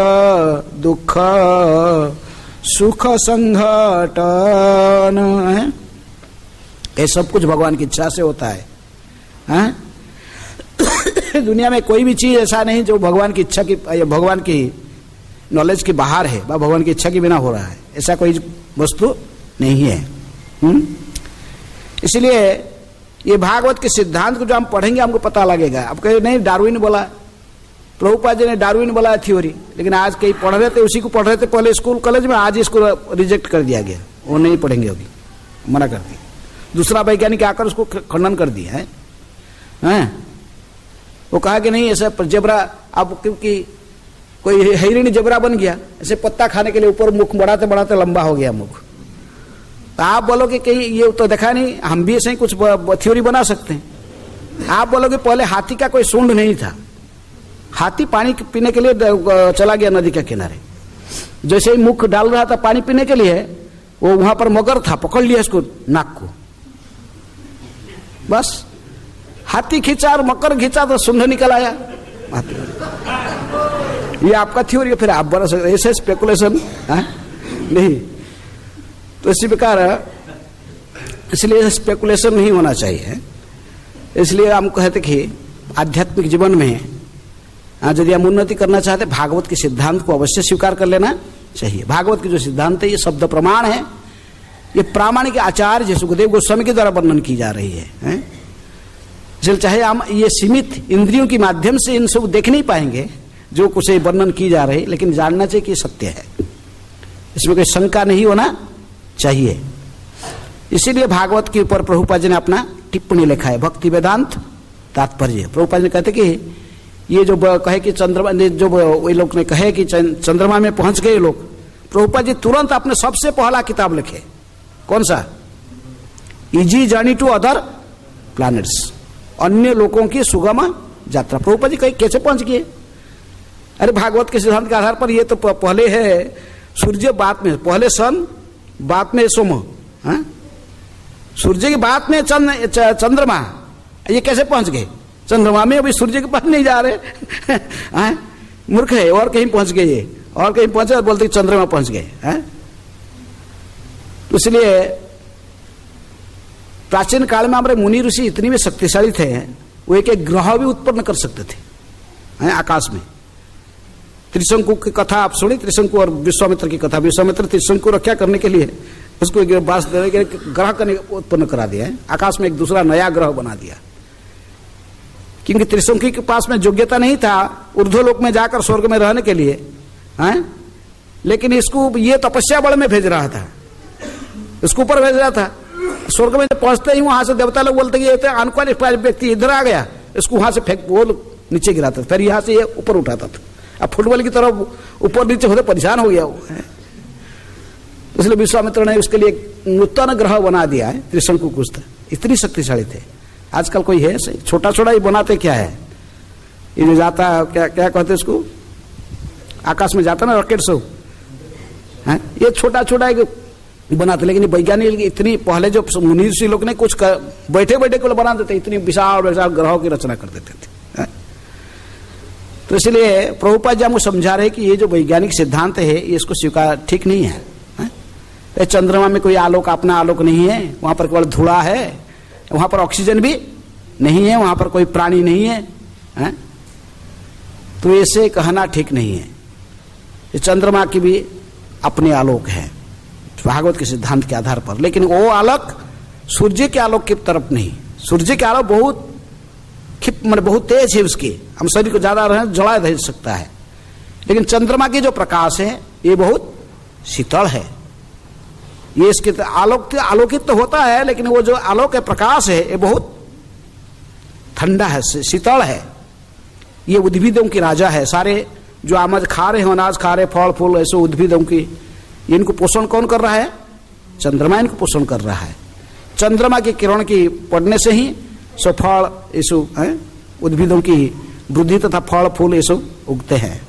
दुख सुख संघटन, ये सब कुछ भगवान की इच्छा से होता है, हैं? दुनिया में कोई भी चीज ऐसा नहीं जो भगवान की इच्छा की, भगवान की नॉलेज के बाहर है, भगवान की इच्छा के बिना हो रहा है, ऐसा कोई वस्तु नहीं है। इसलिए ये भागवत के सिद्धांत को जो हम पढ़ेंगे हमको पता लगेगा। अब कहे नहीं डार्विन बोला, प्रभुपाद जी ने डार्विन बोला है थ्योरी, लेकिन आज कई पढ़ रहे थे, उसी को पढ़ रहे थे पहले स्कूल कॉलेज में, आज इसको रिजेक्ट कर दिया गया, वो नहीं पढ़ेंगे, अभी मना कर दिया। दूसरा वैज्ञानिक आकर उसको खंडन कर दिया है, हैं? वो कहा कि नहीं ऐसा जबरा, अब क्योंकि कोई हिरणी जबरा बन गया, ऐसे पत्ता खाने के लिए ऊपर मुख बढ़ाते बढ़ाते लंबा हो गया मुख, तो आप बोलोगे कि ये तो देखा नहीं, हम भी ऐसे ही कुछ थ्योरी बना सकते हैं। आप बोलोगे पहले हाथी का कोई सूंड नहीं था, हाथी पानी पीने के लिए चला गया नदी के किनारे, जैसे ही मुख डाल रहा था पानी पीने के लिए, वो वहां पर मगर था, पकड़ लिया इसको नाक को, बस हाथी खींचा और मकर खींचा तो सूंड निकल आया। ये आपका थ्योरी है, फिर आप बना सकते, ऐसे स्पेकुलेशन नहीं। तो इसी प्रकार इसलिए स्पेकुलेशन नहीं होना चाहिए। इसलिए हम कहते कि आध्यात्मिक जीवन में यदि हम उन्नति करना चाहते, भागवत के सिद्धांत को अवश्य स्वीकार कर लेना चाहिए। भागवत के जो सिद्धांत है ये शब्द प्रमाण है, ये प्रामाणिक आचार्य सुखदेव गोस्वामी के द्वारा वर्णन की जा रही है। इसलिए चाहे हम ये सीमित इंद्रियों के माध्यम से इन सब देख नहीं पाएंगे जो कुछ वर्णन की जा रही, लेकिन जानना चाहिए कि सत्य है, इसमें कोई शंका नहीं होना चाहिए। इसीलिए भागवत के ऊपर प्रभुपाद जी ने अपना टिप्पणी लिखा है, भक्ति वेदांत तात्पर्य। प्रभुपाद जी कहते कि ये जो कहे कि चंद्रमा, जो वे लोग ने कहे कि चंद्रमा में पहुंच गए लोग, प्रभुपाद जी तुरंत अपने सबसे पहला किताब लिखे, कौन सा? Easy journey to other planets, अन्य लोगों की सुगम यात्रा। प्रभुपाद जी कैसे पहुंच गए? अरे भागवत के सिद्धांत के आधार पर ये तो पहले है सूर्य, बाद में पहले सन, बाद में सोम, सूर्य के बाद में चंद्रमा, ये कैसे पहुंच गए? चंद्रमा में अभी सूर्य के पास नहीं जा रहे मूर्ख है, और कहीं पहुंच गए ये, और कहीं पहुंचे और बोलते चंद्रमा पहुंच गए हैं। तो इसलिए प्राचीन काल में हमारे मुनि ऋषि इतनी भी शक्तिशाली थे, वो एक एक ग्रह भी उत्पन्न कर सकते थे आकाश में। त्रिशंकु की कथा आप सुनी, त्रिशंकु और विश्वामित्र की कथा। विश्वामित्र त्रिशंकु रक्षा करने के लिए उसको एक बास देने के ग्रह उत्पन्न करा दिया है, आकाश में एक दूसरा नया ग्रह बना दिया, क्योंकि त्रिशंकु के पास में योग्यता नहीं था ऊर्ध्वलोक में जाकर स्वर्ग में रहने के लिए, हैं? लेकिन इसको ये तपस्या बल में भेज रहा था, इसको ऊपर भेज रहा था। स्वर्ग में पहुंचते ही वहां से देवता लोग बोलते कि ये अनक्वालिफाइड व्यक्ति इधर आ गया, इसको वहां से फेंक, वो नीचे गिराता, फिर यहाँ से ये ऊपर उठाता था। अब फुटबॉल की तरफ ऊपर नीचे होते परेशान हो गया वो, इसलिए विश्वामित्र ने उसके लिए नूतन ग्रह बना दिया है त्रिशंकु। कुछ था, इतनी शक्तिशाली थे। आजकल कोई है सही, छोटा छोटा ही बनाते क्या है, ये जो जाता क्या क्या कहते इसको, आकाश में जाता ना रॉकेट सब, ये छोटा छोटा एक बनाते। लेकिन वैज्ञानिक इतनी पहले जो मुनि ऋषि लोग ने कुछ बैठे बैठे को बना देते, इतनी विशाल विशाल ग्रहों की रचना कर देते थे। तो इसलिए प्रभुपाद जी हमको समझा रहे कि ये जो वैज्ञानिक सिद्धांत है ये इसको स्वीकार ठीक नहीं है। चंद्रमा में कोई आलोक, अपना आलोक नहीं है, वहां पर केवल धुआं है, वहां पर ऑक्सीजन भी नहीं है, वहां पर कोई प्राणी नहीं है, तो ऐसे कहना ठीक नहीं है। चंद्रमा की भी अपने आलोक है भागवत के सिद्धांत के आधार पर, लेकिन वो आलोक सूर्य के आलोक की तरफ नहीं। सूर्य के आलोक बहुत बहुत तेज है, उसकी हम शरीर को ज्यादा जला दे सकता है, लेकिन चंद्रमा की जो प्रकाश है ये बहुत शीतल है। ये इसके आलोकित तो होता है, लेकिन वो जो आलोक है, प्रकाश है, ये बहुत ठंडा है, शीतल है। ये उद्भिदों की राजा है। सारे जो आमज खा रहे हैं, अनाज खा रहे, फल फूल, ऐसे उद्भिदों की, इनको पोषण कौन कर रहा है? चंद्रमा इनको पोषण कर रहा है। चंद्रमा की किरण की पड़ने से ही सो फल ऐसो उद्भिदों की वृद्धि तथा फल फूल ऐसो उगते हैं।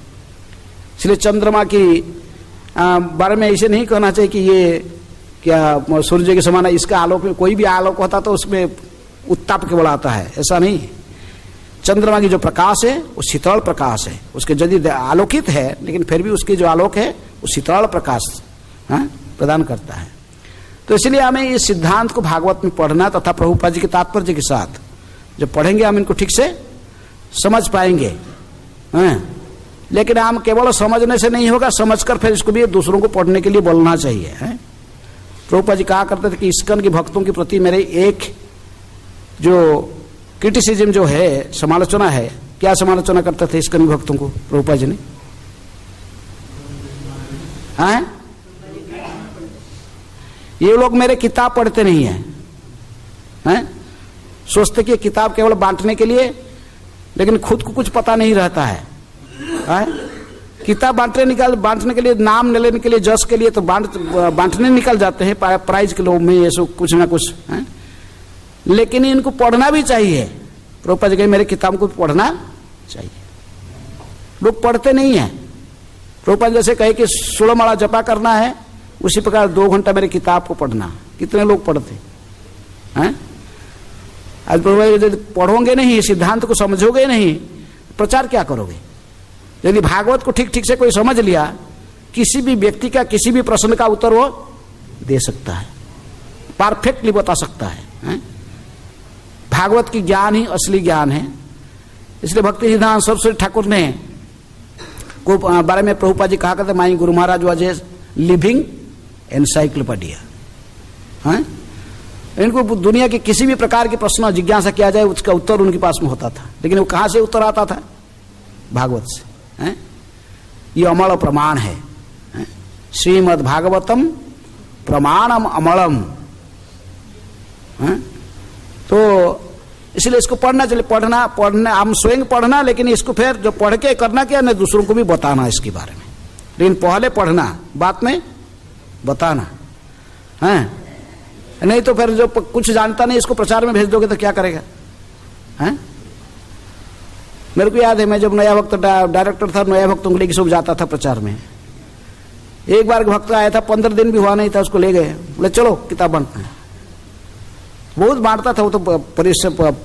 इसलिए चंद्रमा की बारे में ऐसे नहीं कहना चाहिए कि ये क्या सूर्य के समान है, इसका आलोक में कोई भी आलोक होता तो उसमें उत्ताप केवल आता है, ऐसा नहीं। चंद्रमा की जो प्रकाश है वो शीतल प्रकाश है, उसके यदि आलोकित है लेकिन फिर भी उसकी जो आलोक है वो शीतल प्रकाश प्रदान करता है। तो इसलिए हमें इस सिद्धांत को भागवत में पढ़ना तथा प्रभुपाद जी के तात्पर्य के साथ जब पढ़ेंगे हम इनको ठीक से समझ पाएंगे। लेकिन हम केवल समझने से नहीं होगा, समझकर फिर इसको भी दूसरों को पढ़ने के लिए बोलना चाहिए। प्रभुपाद जी कहा करते थे कि इस्कॉन के भक्तों के प्रति मेरे एक जो क्रिटिसिज्म जो है, समालोचना है। क्या समालोचना करते थे इस्कॉन भक्तों को प्रभुपाद जी ने? ये लोग मेरे किताब पढ़ते नहीं हैं, सोचते कि किताब केवल बांटने के लिए, लेकिन खुद को कुछ पता नहीं रहता है। किताब बांटने के लिए, नाम लेने के लिए, जस के लिए तो बांटने निकल जाते हैं प्राइज के लोग में, ये सब कुछ ना कुछ है। लेकिन इनको पढ़ना भी चाहिए। प्रभुपाद जी कहे मेरे किताब को पढ़ना चाहिए। लोग पढ़ते नहीं है। प्रभुपाद जैसे कहे कि 16 माला जपा करना है, उसी प्रकार 2 घंटा मेरे किताब को पढ़ना। कितने लोग पढ़ते हैं? आज प्रभुपाद पढ़ोगे नहीं, सिद्धांत को समझोगे नहीं, प्रचार क्या करोगे? यदि भागवत को ठीक ठीक से कोई समझ लिया, किसी भी व्यक्ति का किसी भी प्रश्न का उत्तर वो दे सकता है, परफेक्टली बता सकता है। भागवत की ज्ञान ही असली ज्ञान है। इसलिए भक्ति सिद्धांत सरस्वती ठाकुर ने को बारे में प्रभुपाद जी कहा करते, माई Guru Maharaj was a living encyclopedia. इनको दुनिया के किसी भी प्रकार के प्रश्न जिज्ञासा किया जाए उसका उत्तर उनके पास में होता था। लेकिन वो कहां से उत्तर आता था? भागवत से। ये अमल प्रमाण है। श्रीमद् भागवतम प्रमाणम अमलम। तो इसलिए इसको पढ़ना चाहिए। पढ़ना हम स्वयं पढ़ना, लेकिन इसको फिर जो पढ़ के करना क्या, नहीं दूसरों को भी बताना इसके बारे में। लेकिन पहले पढ़ना, बाद में बताना है। नहीं तो फिर जो कुछ जानता नहीं इसको प्रचार में भेज दोगे तो क्या करेगा? हैं? मेरे को याद है, मैं जब नया भक्त डायरेक्टर था, नया भक्तों को लेकर सब जाता था प्रचार में। एक बार भक्त आया था, 15 दिन भी हुआ नहीं था, उसको ले गए, बोले चलो किताब बांटते हैं। बहुत बांटता था वो तो,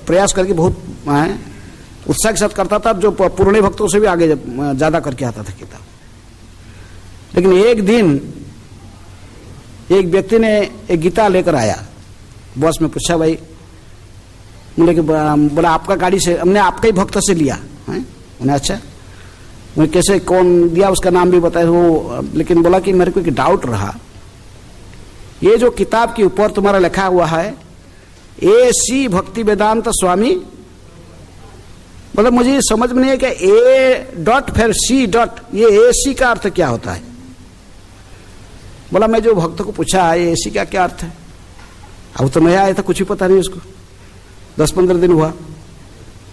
प्रयास करके बहुत उत्साह के साथ करता था, जो पुराने भक्तों से भी आगे ज्यादा करके आता था किताब। लेकिन एक दिन एक व्यक्ति ने एक गीता लेकर आया, बॉस में पूछा, भाई बोले कि बोला आपका गाड़ी से, हमने आपका ही भक्त से लिया है। उन्हें अच्छा, मैं कैसे कौन दिया उसका नाम भी बताया वो, लेकिन बोला कि मेरे को एक डाउट रहा, ये जो किताब के ऊपर तुम्हारा लिखा हुआ है ए.सी. भक्ति वेदांत स्वामी, मतलब मुझे समझ में नहीं है कि ए डॉट फिर सी डॉट, ये ए.सी. का अर्थ क्या होता है? बोला मैं जो भक्त को पूछा ये ए.सी. का क्या अर्थ है? अब तो नया आया था, कुछ भी पता नहीं उसको, 10-15 दिन हुआ।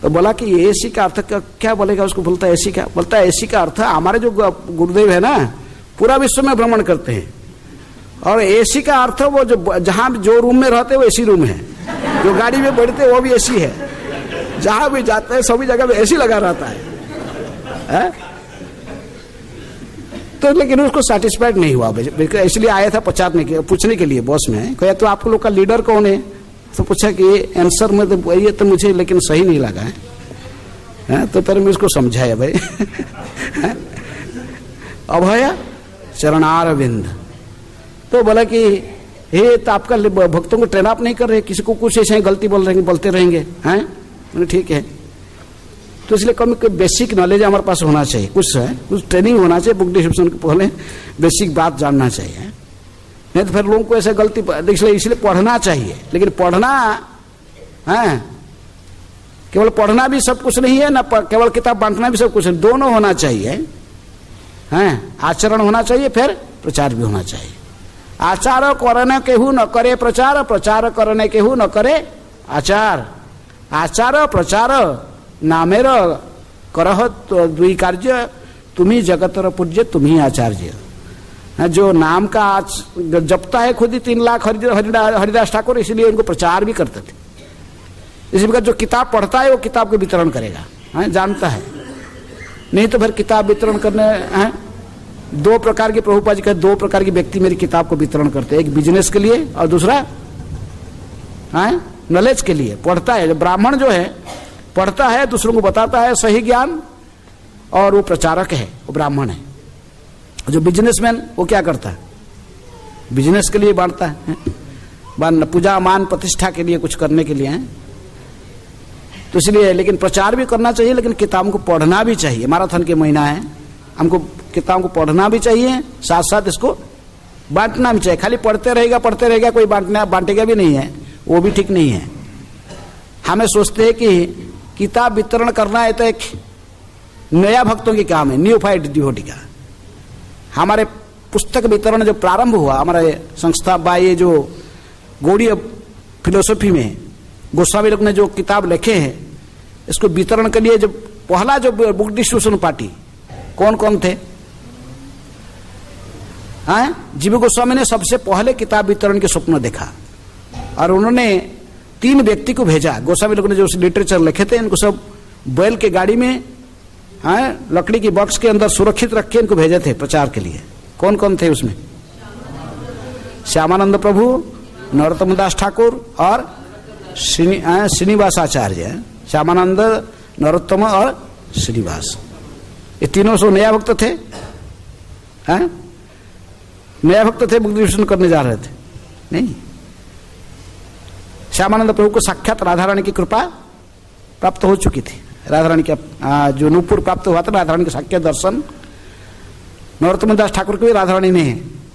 तो बोला कि ए.सी. का अर्थ क्या बोलेगा उसको? बोलता है ए.सी. का, बोलता है ए.सी. का अर्थ हमारे जो गुरुदेव है ना, पूरा विश्व में भ्रमण करते हैं, और ए.सी. का अर्थ वो जो जहां जो रूम में रहते वो ए.सी. रूम है, जो गाड़ी में बैठते वो भी ए.सी. है, जहां भी जाते हैं सभी जगह में ए.सी. लगा रहता है। तो लेकिन उसको सेटिस्फाइड नहीं हुआ, इसलिए आया था पूछने के लिए बॉस में, कहा तो आप लोग का लीडर कौन है? तो पूछा कि आंसर में तो ये तो मुझे लेकिन सही नहीं लगा तो फिर मैं उसको समझाया भाई अभय चरणारविंद। तो बोला कि हे तो आपका भक्तों को ट्रेन अप नहीं कर रहे, किसी को कुछ ऐसे गलती बोलते रहेंगे हैं। मैंने ठीक है, तो इसलिए कम बेसिक नॉलेज हमारे पास होना चाहिए, कुछ ट्रेनिंग होना चाहिए, बुक डिस्क्रिप्शन के पहले बेसिक बात जानना चाहिए, नहीं तो फिर लोगों को ऐसे गलती इसलिए पढ़ना चाहिए। लेकिन पढ़ना है, केवल पढ़ना भी सब कुछ नहीं है, ना केवल किताब बांटना भी सब कुछ नहीं, दोनों होना चाहिए हैं। आचरण होना चाहिए, फिर प्रचार भी होना चाहिए। आचार करने केहू न करे प्रचार, प्रचार करने केहू न करे आचार। आचार प्रचार नामेर करह द्वि कार्य, तुम्ही जगतर पूज्य तुम्ही आचार्य। जो नाम का जपता है खुद ही 3 लाख हरिदास ठाकुर, इसलिए उनको प्रचार भी करते थे। इसी प्रकार जो किताब पढ़ता है वो किताब के वितरण करेगा, है जानता है, नहीं तो फिर किताब वितरण करने हैं। 2 प्रकार के प्रभुपाद जी कहते 2 प्रकार के व्यक्ति मेरी किताब को वितरण करते हैं, एक बिजनेस के लिए और दूसरा है नॉलेज के लिए। पढ़ता है, ब्राह्मण जो है पढ़ता है, दूसरों को बताता है सही ज्ञान, और वो प्रचारक है, वो ब्राह्मण है। जो बिजनेसमैन वो क्या करता है, बिजनेस के लिए बांटता है, पूजा मान प्रतिष्ठा के लिए कुछ करने के लिए है। तो इसलिए लेकिन प्रचार भी करना चाहिए, लेकिन किताबों को पढ़ना भी चाहिए। मैराथन के महीना है, हमको किताबों को पढ़ना भी चाहिए, साथ साथ इसको बांटना भी चाहिए। खाली पढ़ते रहेगा कोई बांटेगा भी नहीं है, वो भी ठीक नहीं है। हमें सोचते हैं कि किताब वितरण करना है तो एक नया भक्तों की काम है, न्यूफाइड डिवोटी का। हमारे पुस्तक वितरण जो प्रारंभ हुआ हमारे संस्था बाय जो गौड़ीय फिलोसफी में गोस्वामी लोग ने जो किताब लिखे हैं, इसको वितरण के लिए जो पहला जो बुक डिस्ट्रीब्यूशन पार्टी कौन कौन थे, जीव गोस्वामी ने सबसे पहले किताब वितरण के स्वप्न देखा, और उन्होंने 3 व्यक्ति को भेजा। गोस्वामी लोग ने जो लिटरेचर लिखे थे, इनको सब बैल के गाड़ी में लकड़ी की बॉक्स के अंदर सुरक्षित रख के इनको भेजे थे प्रचार के लिए। कौन कौन थे उसमें, श्यामानंद प्रभु, नरोत्तम दास ठाकुर और श्रीनिवास आचार्य। श्यामानंद, नरोत्तम और श्रीनिवास, ये तीनों सो नया भक्त थे, नया भक्त थे, बुक डिस्ट्रीब्यूशन करने जा रहे थे। नहीं, श्यामानंद प्रभु को साक्षात राधा रानी की कृपा प्राप्त हो चुकी थी। राधा रानी का जो नूपुर प्राप्त हुआ था, राधा रानी के साक्षात दर्शन। नरोत्तम दास ठाकुर को भी राधा रानी ने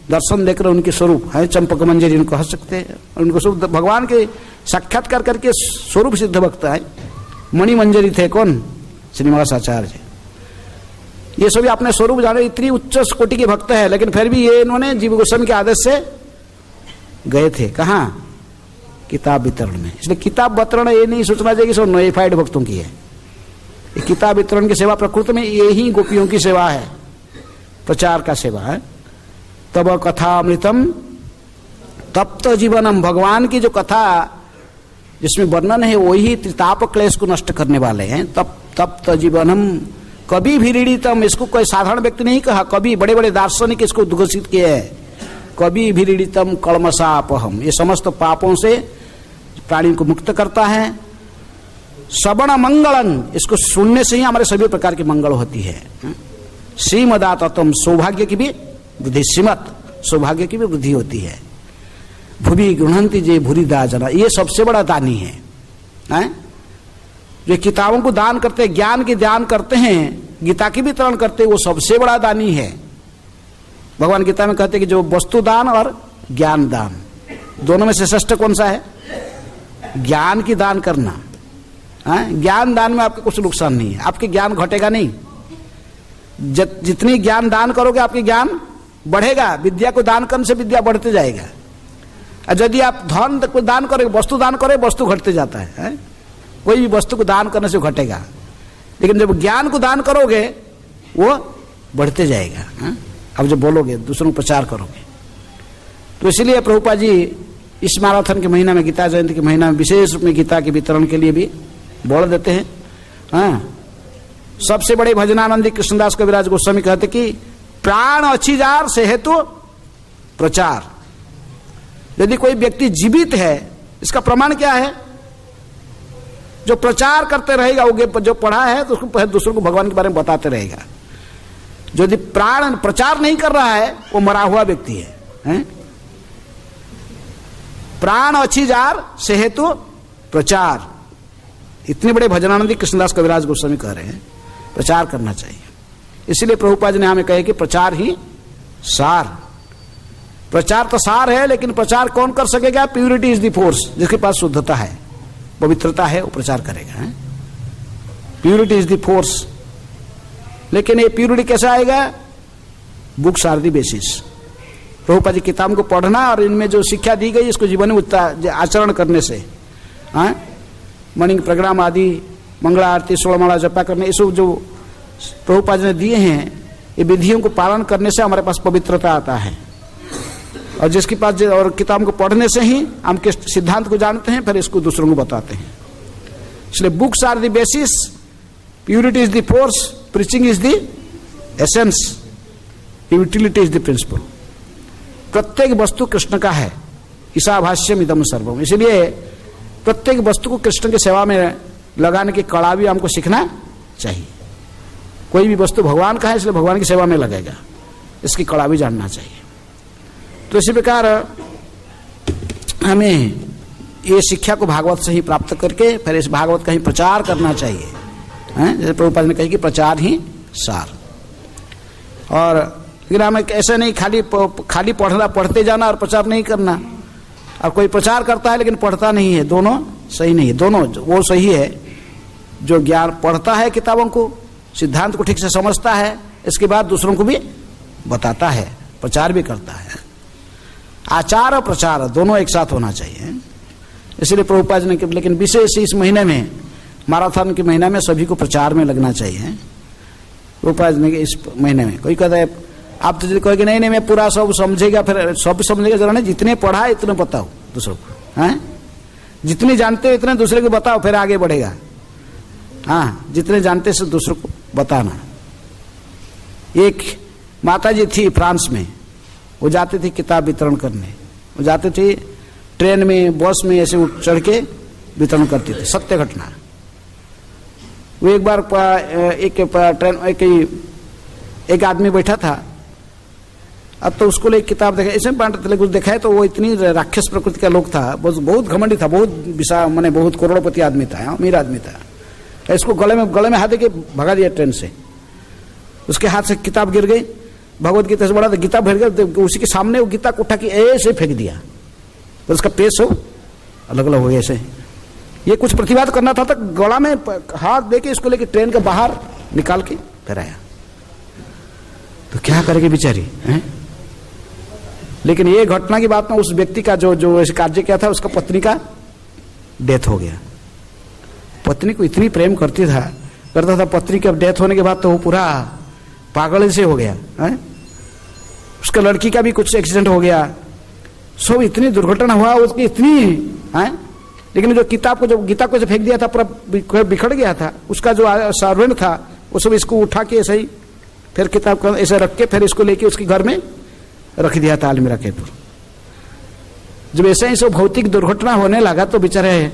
दर्शन देकर उनके स्वरूप है चंपक मंजरी उनको कह सकते हैं, उनको स्वरूप भगवान के साक्षात्कार करके स्वरूप सिद्ध भक्त है। मणि मंजरी थे कौन, श्रीनिवास आचार्य। ये सभी अपने स्वरूप जाने, इतनी उच्च कोटि के भक्त है, लेकिन फिर भी ये इन्होंने जीव गोस्वामी के आदेश से गए थे। कहाँ, किताब वितरण में। इसलिए किताब वितरण ये नहीं सोचना चाहिए कि सब नोइफाइड भक्तों की है। ये किताब वितरण की सेवा प्रकृति में यही गोपियों की सेवा है, प्रचार का सेवा है। तब कथा अमृतम तप्त जीवनम, भगवान की जो कथा जिसमें वर्णन है वही त्रिताप क्लेश को नष्ट करने वाले हैं। तप्त जीवनम कभी भी ऋणितम, इसको कोई साधारण व्यक्ति नहीं कहा, कभी बड़े बड़े दार्शनिक इसको घोषित किए हैं। कभी भी ऋणितम कलमसापहम, ये समस्त पापों से प्राणी को मुक्त करता है। श्रवण मंगलम, इसको सुनने से ही हमारे सभी प्रकार की मंगल होती है। श्रीमदातम, सौभाग्य की भी वृद्धि, श्रीमत सौभाग्य की भी वृद्धि होती है। भुवि गृहंती जे भूरी दाजना, ये सबसे बड़ा दानी है। जो किताबों को दान करते हैं, ज्ञान की दान करते हैं, गीता की भी वितरण करते हैं, वो सबसे बड़ा दानी है। भगवान गीता में कहते हैं कि जो वस्तु दान और ज्ञान दान, दोनों में से श्रेष्ठ कौन सा है, ज्ञान की दान करना। ज्ञान दान में आपको कुछ नुकसान नहीं है, आपके ज्ञान घटेगा नहीं। जितनी ज्ञान दान करोगे आपके ज्ञान बढ़ेगा। विद्या को दान करने से विद्या बढ़ते जाएगा। और यदि आप धन को दान करोगे, वस्तु दान करोगे, वस्तु घटते जाता है। कोई भी वस्तु को दान करने से घटेगा, लेकिन जब ज्ञान को दान करोगे वो बढ़ते जाएगा। अब जब बोलोगे, दूसरों को प्रचार करोगे। तो इसलिए प्रभुपाद जी इस मैराथन के महीना में, गीता जयंती के महीना में विशेष रूप में गीता के वितरण के लिए भी बोल देते हैं। सबसे बड़े भजनानंदी कृष्णदास कविराज गोस्वामी कहते कि प्राण अच्छी जार से हेतु प्रचार। यदि कोई व्यक्ति जीवित है, इसका प्रमाण क्या है, जो प्रचार करते रहेगा, वो जो पढ़ा है तो उसको दूसरों को भगवान के बारे में बताते रहेगा। जो यदि प्राण प्रचार नहीं कर रहा है वो मरा हुआ व्यक्ति है? प्राण अच्छी जार से हेतु प्रचार, इतने बड़े भजनानंदी कृष्णदास कविराज गोस्वामी कह रहे हैं प्रचार करना चाहिए। इसलिए प्रभुपाद जी ने हमें कहे कि प्रचार ही सार। प्रचार तो सार है, लेकिन प्रचार कौन कर सकेगा? Purity is the force. जिसके पास शुद्धता है, पवित्रता है, वो प्रचार करेगा। Purity is the force. लेकिन ये प्यूरिटी कैसे आएगा? Books are the basis. Prabhupada ji किताब को पढ़ना और इनमें जो शिक्षा दी गई इसको जीवन में आचरण करने से, मॉर्निंग प्रोग्राम आदि, मंगला आरती, 16 माला जपा करने, ये सब जो प्रभुपाद जी ने दिए हैं, ये विधियों को पालन करने से हमारे पास पवित्रता आता है। और जिसके पास और किताब को पढ़ने से ही हम के सिद्धांत को जानते हैं, फिर इसको दूसरों को बताते हैं। इसलिए books are the basis, purity is the force, preaching is the essence, utility is the principle. प्रत्येक वस्तु कृष्ण का है, ईशाभाष्यम इदम सर्वम। इसलिए प्रत्येक वस्तु को कृष्ण की सेवा में लगाने की कला भी हमको सीखना चाहिए। कोई भी वस्तु भगवान का है, इसलिए भगवान की सेवा में लगेगा, इसकी कला भी जानना चाहिए। तो इसी प्रकार हमें ये शिक्षा को भागवत से ही प्राप्त करके फिर इस भागवत का ही प्रचार करना चाहिए। जैसे प्रभुपाद ने कही कि प्रचार ही सार। और लेकिन हमें ऐसे नहीं खाली पढ़ना, पढ़ते जाना और प्रचार नहीं करना। और कोई प्रचार करता है लेकिन पढ़ता नहीं है, दोनों सही नहीं है। दोनों वो सही है जो ज्ञान पढ़ता है, किताबों को, सिद्धांत को ठीक से समझता है, इसके बाद दूसरों को भी बताता है, प्रचार भी करता है। आचार और प्रचार दोनों एक साथ होना चाहिए। इसलिए प्रभुपाद ने, लेकिन विशेष इस महीने में, मैराथन के महीना में सभी को प्रचार में लगना चाहिए। प्रभुपाद ने इस महीने में, कोई कहता है आप तो कहोगे नहीं मैं पूरा सब समझेगा, फिर सब समझेगा, जरा नहीं, जितने पढ़ा इतने बताओ दूसरों को, हैं? जितने जानते हो इतने दूसरे को बताओ, फिर आगे बढ़ेगा। हाँ, जितने जानते से दूसरों को बताना। एक माता जी थी फ्रांस में, वो जाती थी किताब वितरण करने। वो जाती थी ट्रेन में, बस में, ऐसे चढ़ के वितरण करती थी। सत्य घटना। वो एक बार एक आदमी बैठा था, अब तो उसको एक किताब देखा, ऐसे बांटते कुछ देखा है, तो वो इतनी राक्षस प्रकृति का लोग था, बहुत घमंडी था, बहुत विशाल, माने बहुत करोड़पति आदमी था, अमीर आदमी था। इसको गले में हाथ देके भगा दिया ट्रेन से। उसके हाथ से किताब गिर गई, भगवत गीता से बड़ा था, गीता गिर गई, उसी के सामने वो गीता को उठा के ऐसे फेंक दिया, तो उसका पेश हो अलग अलग हो गया। ऐसे ये कुछ प्रतिवाद करना था, तो गला में हाथ देके इसको लेके ट्रेन के बाहर निकाल के फिर आया। तो क्या करेगी बेचारी, हैं? लेकिन ये घटना की बात में उस व्यक्ति का जो ऐसे कार्य किया था, उसका पत्नी का डेथ हो गया। पत्नी को इतनी प्रेम करता था, पत्नी के डेथ होने के बाद तो वो पूरा पागल से हो गया, है? उसका लड़की का भी कुछ एक्सीडेंट हो गया, सब इतनी दुर्घटना हुआ उसकी इतनी, है? लेकिन जो गीता को जो फेंक दिया था पूरा बिखर गया था। उसका जो सर्वेंट था वो सब इसको उठा के ऐसे ही फिर किताब को ऐसे रख के फिर इसको लेके उसके घर में रख दिया था अलमीरा के ऊपर। जब ऐसे ही सब भौतिक दुर्घटना होने लगा तो बेचारे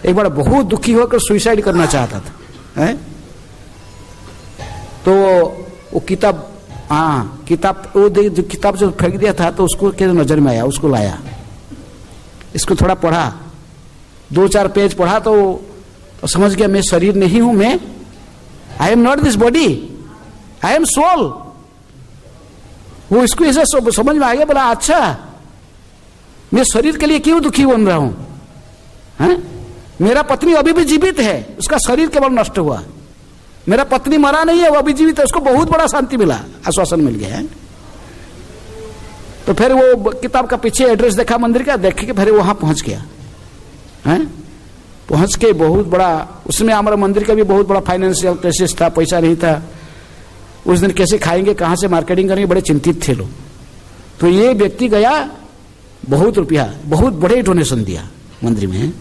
एक बार बहुत दुखी होकर सुसाइड करना चाहता था, है? तो वो किताब, जो किताब जो फेंक दिया था, तो उसको क्या नजर में आया, उसको लाया, इसको थोड़ा पढ़ा, 2-4 पेज पढ़ा, तो समझ गया मैं शरीर नहीं हूं, मैं I am not this body, I am soul. वो इसको ऐसे समझ में आ गया, बोला अच्छा मैं शरीर के लिए क्यों दुखी बन रहा हूं, हैं? मेरा पत्नी अभी भी जीवित है, उसका शरीर केवल नष्ट हुआ, मेरा पत्नी मरा नहीं है, वो अभी जीवित है, उसको बहुत बड़ा शांति मिला, आश्वासन मिल गया है। तो फिर वो किताब का पीछे एड्रेस देखा मंदिर का, देख के फिर वहां पहुंच गया, हैं? पहुंच के बहुत बड़ा, उसमें हमारा मंदिर का भी बहुत बड़ा फाइनेंशियल क्राइसिस था, पैसा नहीं था, उस दिन कैसे खाएंगे, कहां से मार्केटिंग करेंगे, बड़े चिंतित थे लोग। तो ये व्यक्ति गया, बहुत रुपया, बहुत बड़े डोनेशन दिया मंदिर में।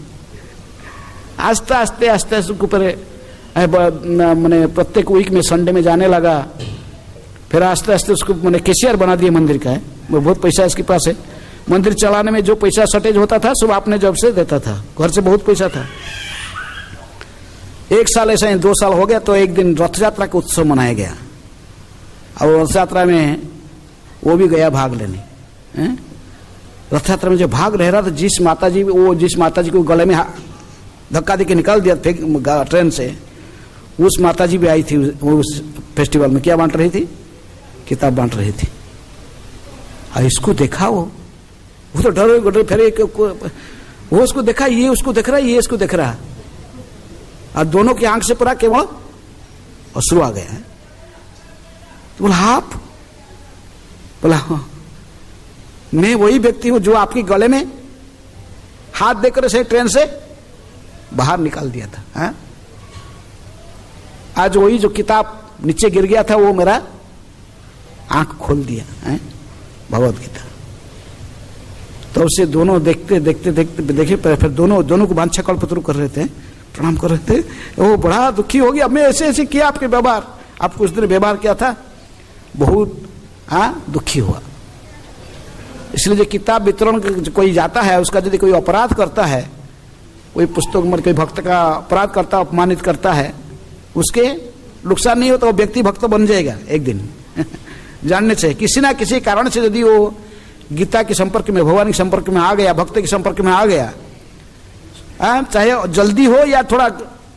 आस्ते आस्ते उसके ऊपर मैंने प्रत्येक वीक में संडे में जाने लगा। फिर आस्ते आस्ते उसको मैंने कैशियर बना दिया मंदिर का, है वो बहुत पैसा इसके पास है। मंदिर चलाने में जो पैसा शॉर्टेज होता था सब अपने जॉब से देता था, घर से बहुत पैसा था। एक साल ऐसा ही 2 साल हो गया, तो एक दिन रथ यात्रा का उत्सव मनाया गया। और रथ यात्रा में वो भी गया भाग लेने। रथ यात्रा में जब भाग रह रहा था, जिस माता जी को गले में धक्का दे के निकाल दिया ट्रेन से, उस माता जी भी आई थी उस फेस्टिवल में। क्या बांट रही थी? किताब बांट रही थी। और इसको देखा वो तो डर फिर वो उसको देखा, ये उसको देख रहा है, ये इसको देख रहा है, और दोनों की आंख से पूरा केवल अश्रु आ गया है। तो बोला आप? बोला हाँ, मैं वही व्यक्ति हूं जो आपकी गले में हाथ देकर से ट्रेन से बाहर निकाल दिया था। हा? आज वही जो किताब नीचे गिर गया था, वो मेरा आंख खोल दिया है, भगवत गीता। तो उसे दोनों देखते देखे, फिर दोनों को वांछा कल्पतरु कर रहे थे, प्रणाम कर रहे थे। वो बड़ा दुखी हो गया, मैं ऐसे किया आपके व्यवहार, आपको उस दिन व्यवहार किया था, बहुत दुखी हुआ। इसलिए जो किताब वितरण कोई जाता है, उसका यदि कोई अपराध करता है, कोई पुस्तक में कोई भक्त का अपराध करता, अपमानित करता है, उसके नुकसान नहीं होता, वो व्यक्ति भक्त बन जाएगा एक दिन। जानने चाहिए किसी ना किसी कारण से यदि वो गीता के संपर्क में, भगवान के संपर्क में आ गया, भक्त के संपर्क में आ गया, चाहे जल्दी हो या थोड़ा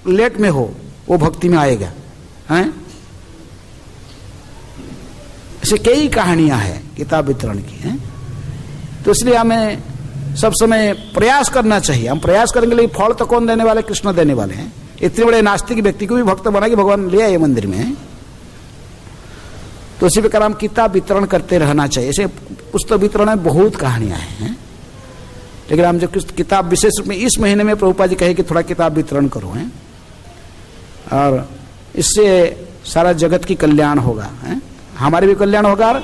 लेट में हो, वो भक्ति में आएगा। ऐसे कई कहानियां हैं किताब वितरण की हैं। तो इसलिए हमें सब समय प्रयास करना चाहिए। हम प्रयास करेंगे, लेकिन फल तो कौन देने वाले? कृष्ण देने वाले हैं। इतने बड़े नास्तिक व्यक्ति को भी भक्त बना के भगवान ले आए मंदिर में। तो इसी प्रकार हम किताब वितरण करते रहना चाहिए। ऐसे पुस्तक वितरण में बहुत कहानियां हैं, लेकिन हम जो किताब विशेष रूप में इस महीने में प्रभुपाद जी कहे कि थोड़ा किताब वितरण करो हैं, और इससे सारा जगत की कल्याण होगा, हमारे भी कल्याण होगा, और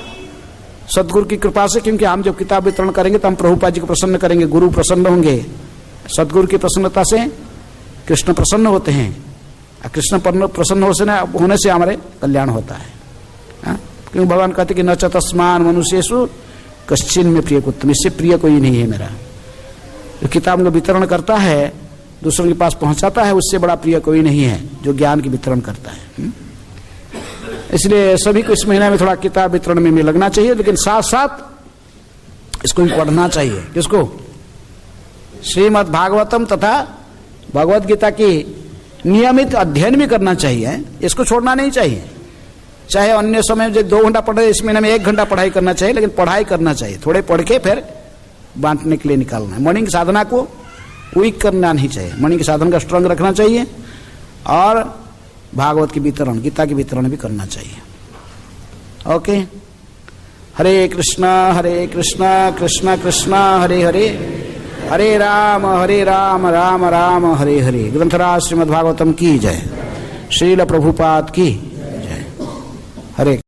सदगुरु की कृपा से। क्योंकि हम जब किताब वितरण करेंगे तो हम प्रभुपाद जी को प्रसन्न करेंगे, गुरु प्रसन्न होंगे। सदगुरु की प्रसन्नता से कृष्ण प्रसन्न होते हैं, और कृष्ण प्रसन्न होने से हमारे कल्याण होता है। क्योंकि भगवान कहते कि न च तस्मान मनुष्येषु कश्चिन में प्रिय कुत्तम, इससे प्रिय कोई नहीं है मेरा। जो किताब का वितरण करता है, दूसरों के पास पहुंचाता है, उससे बड़ा प्रिय कोई नहीं है जो ज्ञान की वितरण करता है। इसलिए सभी को इस महीने में थोड़ा किताब वितरण में लगना चाहिए, लेकिन साथ साथ इसको भी पढ़ना चाहिए। किसको? श्रीमद् भागवतम तथा भगवत गीता की नियमित अध्ययन भी करना चाहिए, इसको छोड़ना नहीं चाहिए। चाहे अन्य समय जो 2 घंटा पढ़े, इस महीने में 1 घंटा पढ़ाई करना चाहिए, लेकिन पढ़ाई करना चाहिए। थोड़े पढ़ के फिर बांटने के लिए निकालना है। मॉर्निंग साधना को वीक करना नहीं चाहिए, मॉर्निंग साधना का स्ट्रांग रखना चाहिए, और भागवत की वितरण, गीता की वितरण भी करना चाहिए। ओके, हरे कृष्णा कृष्ण कृष्ण हरे हरे, हरे राम राम राम हरे हरे। ग्रंथराज श्रीमद् भागवतम की जय, श्रील प्रभुपाद की जय। हरे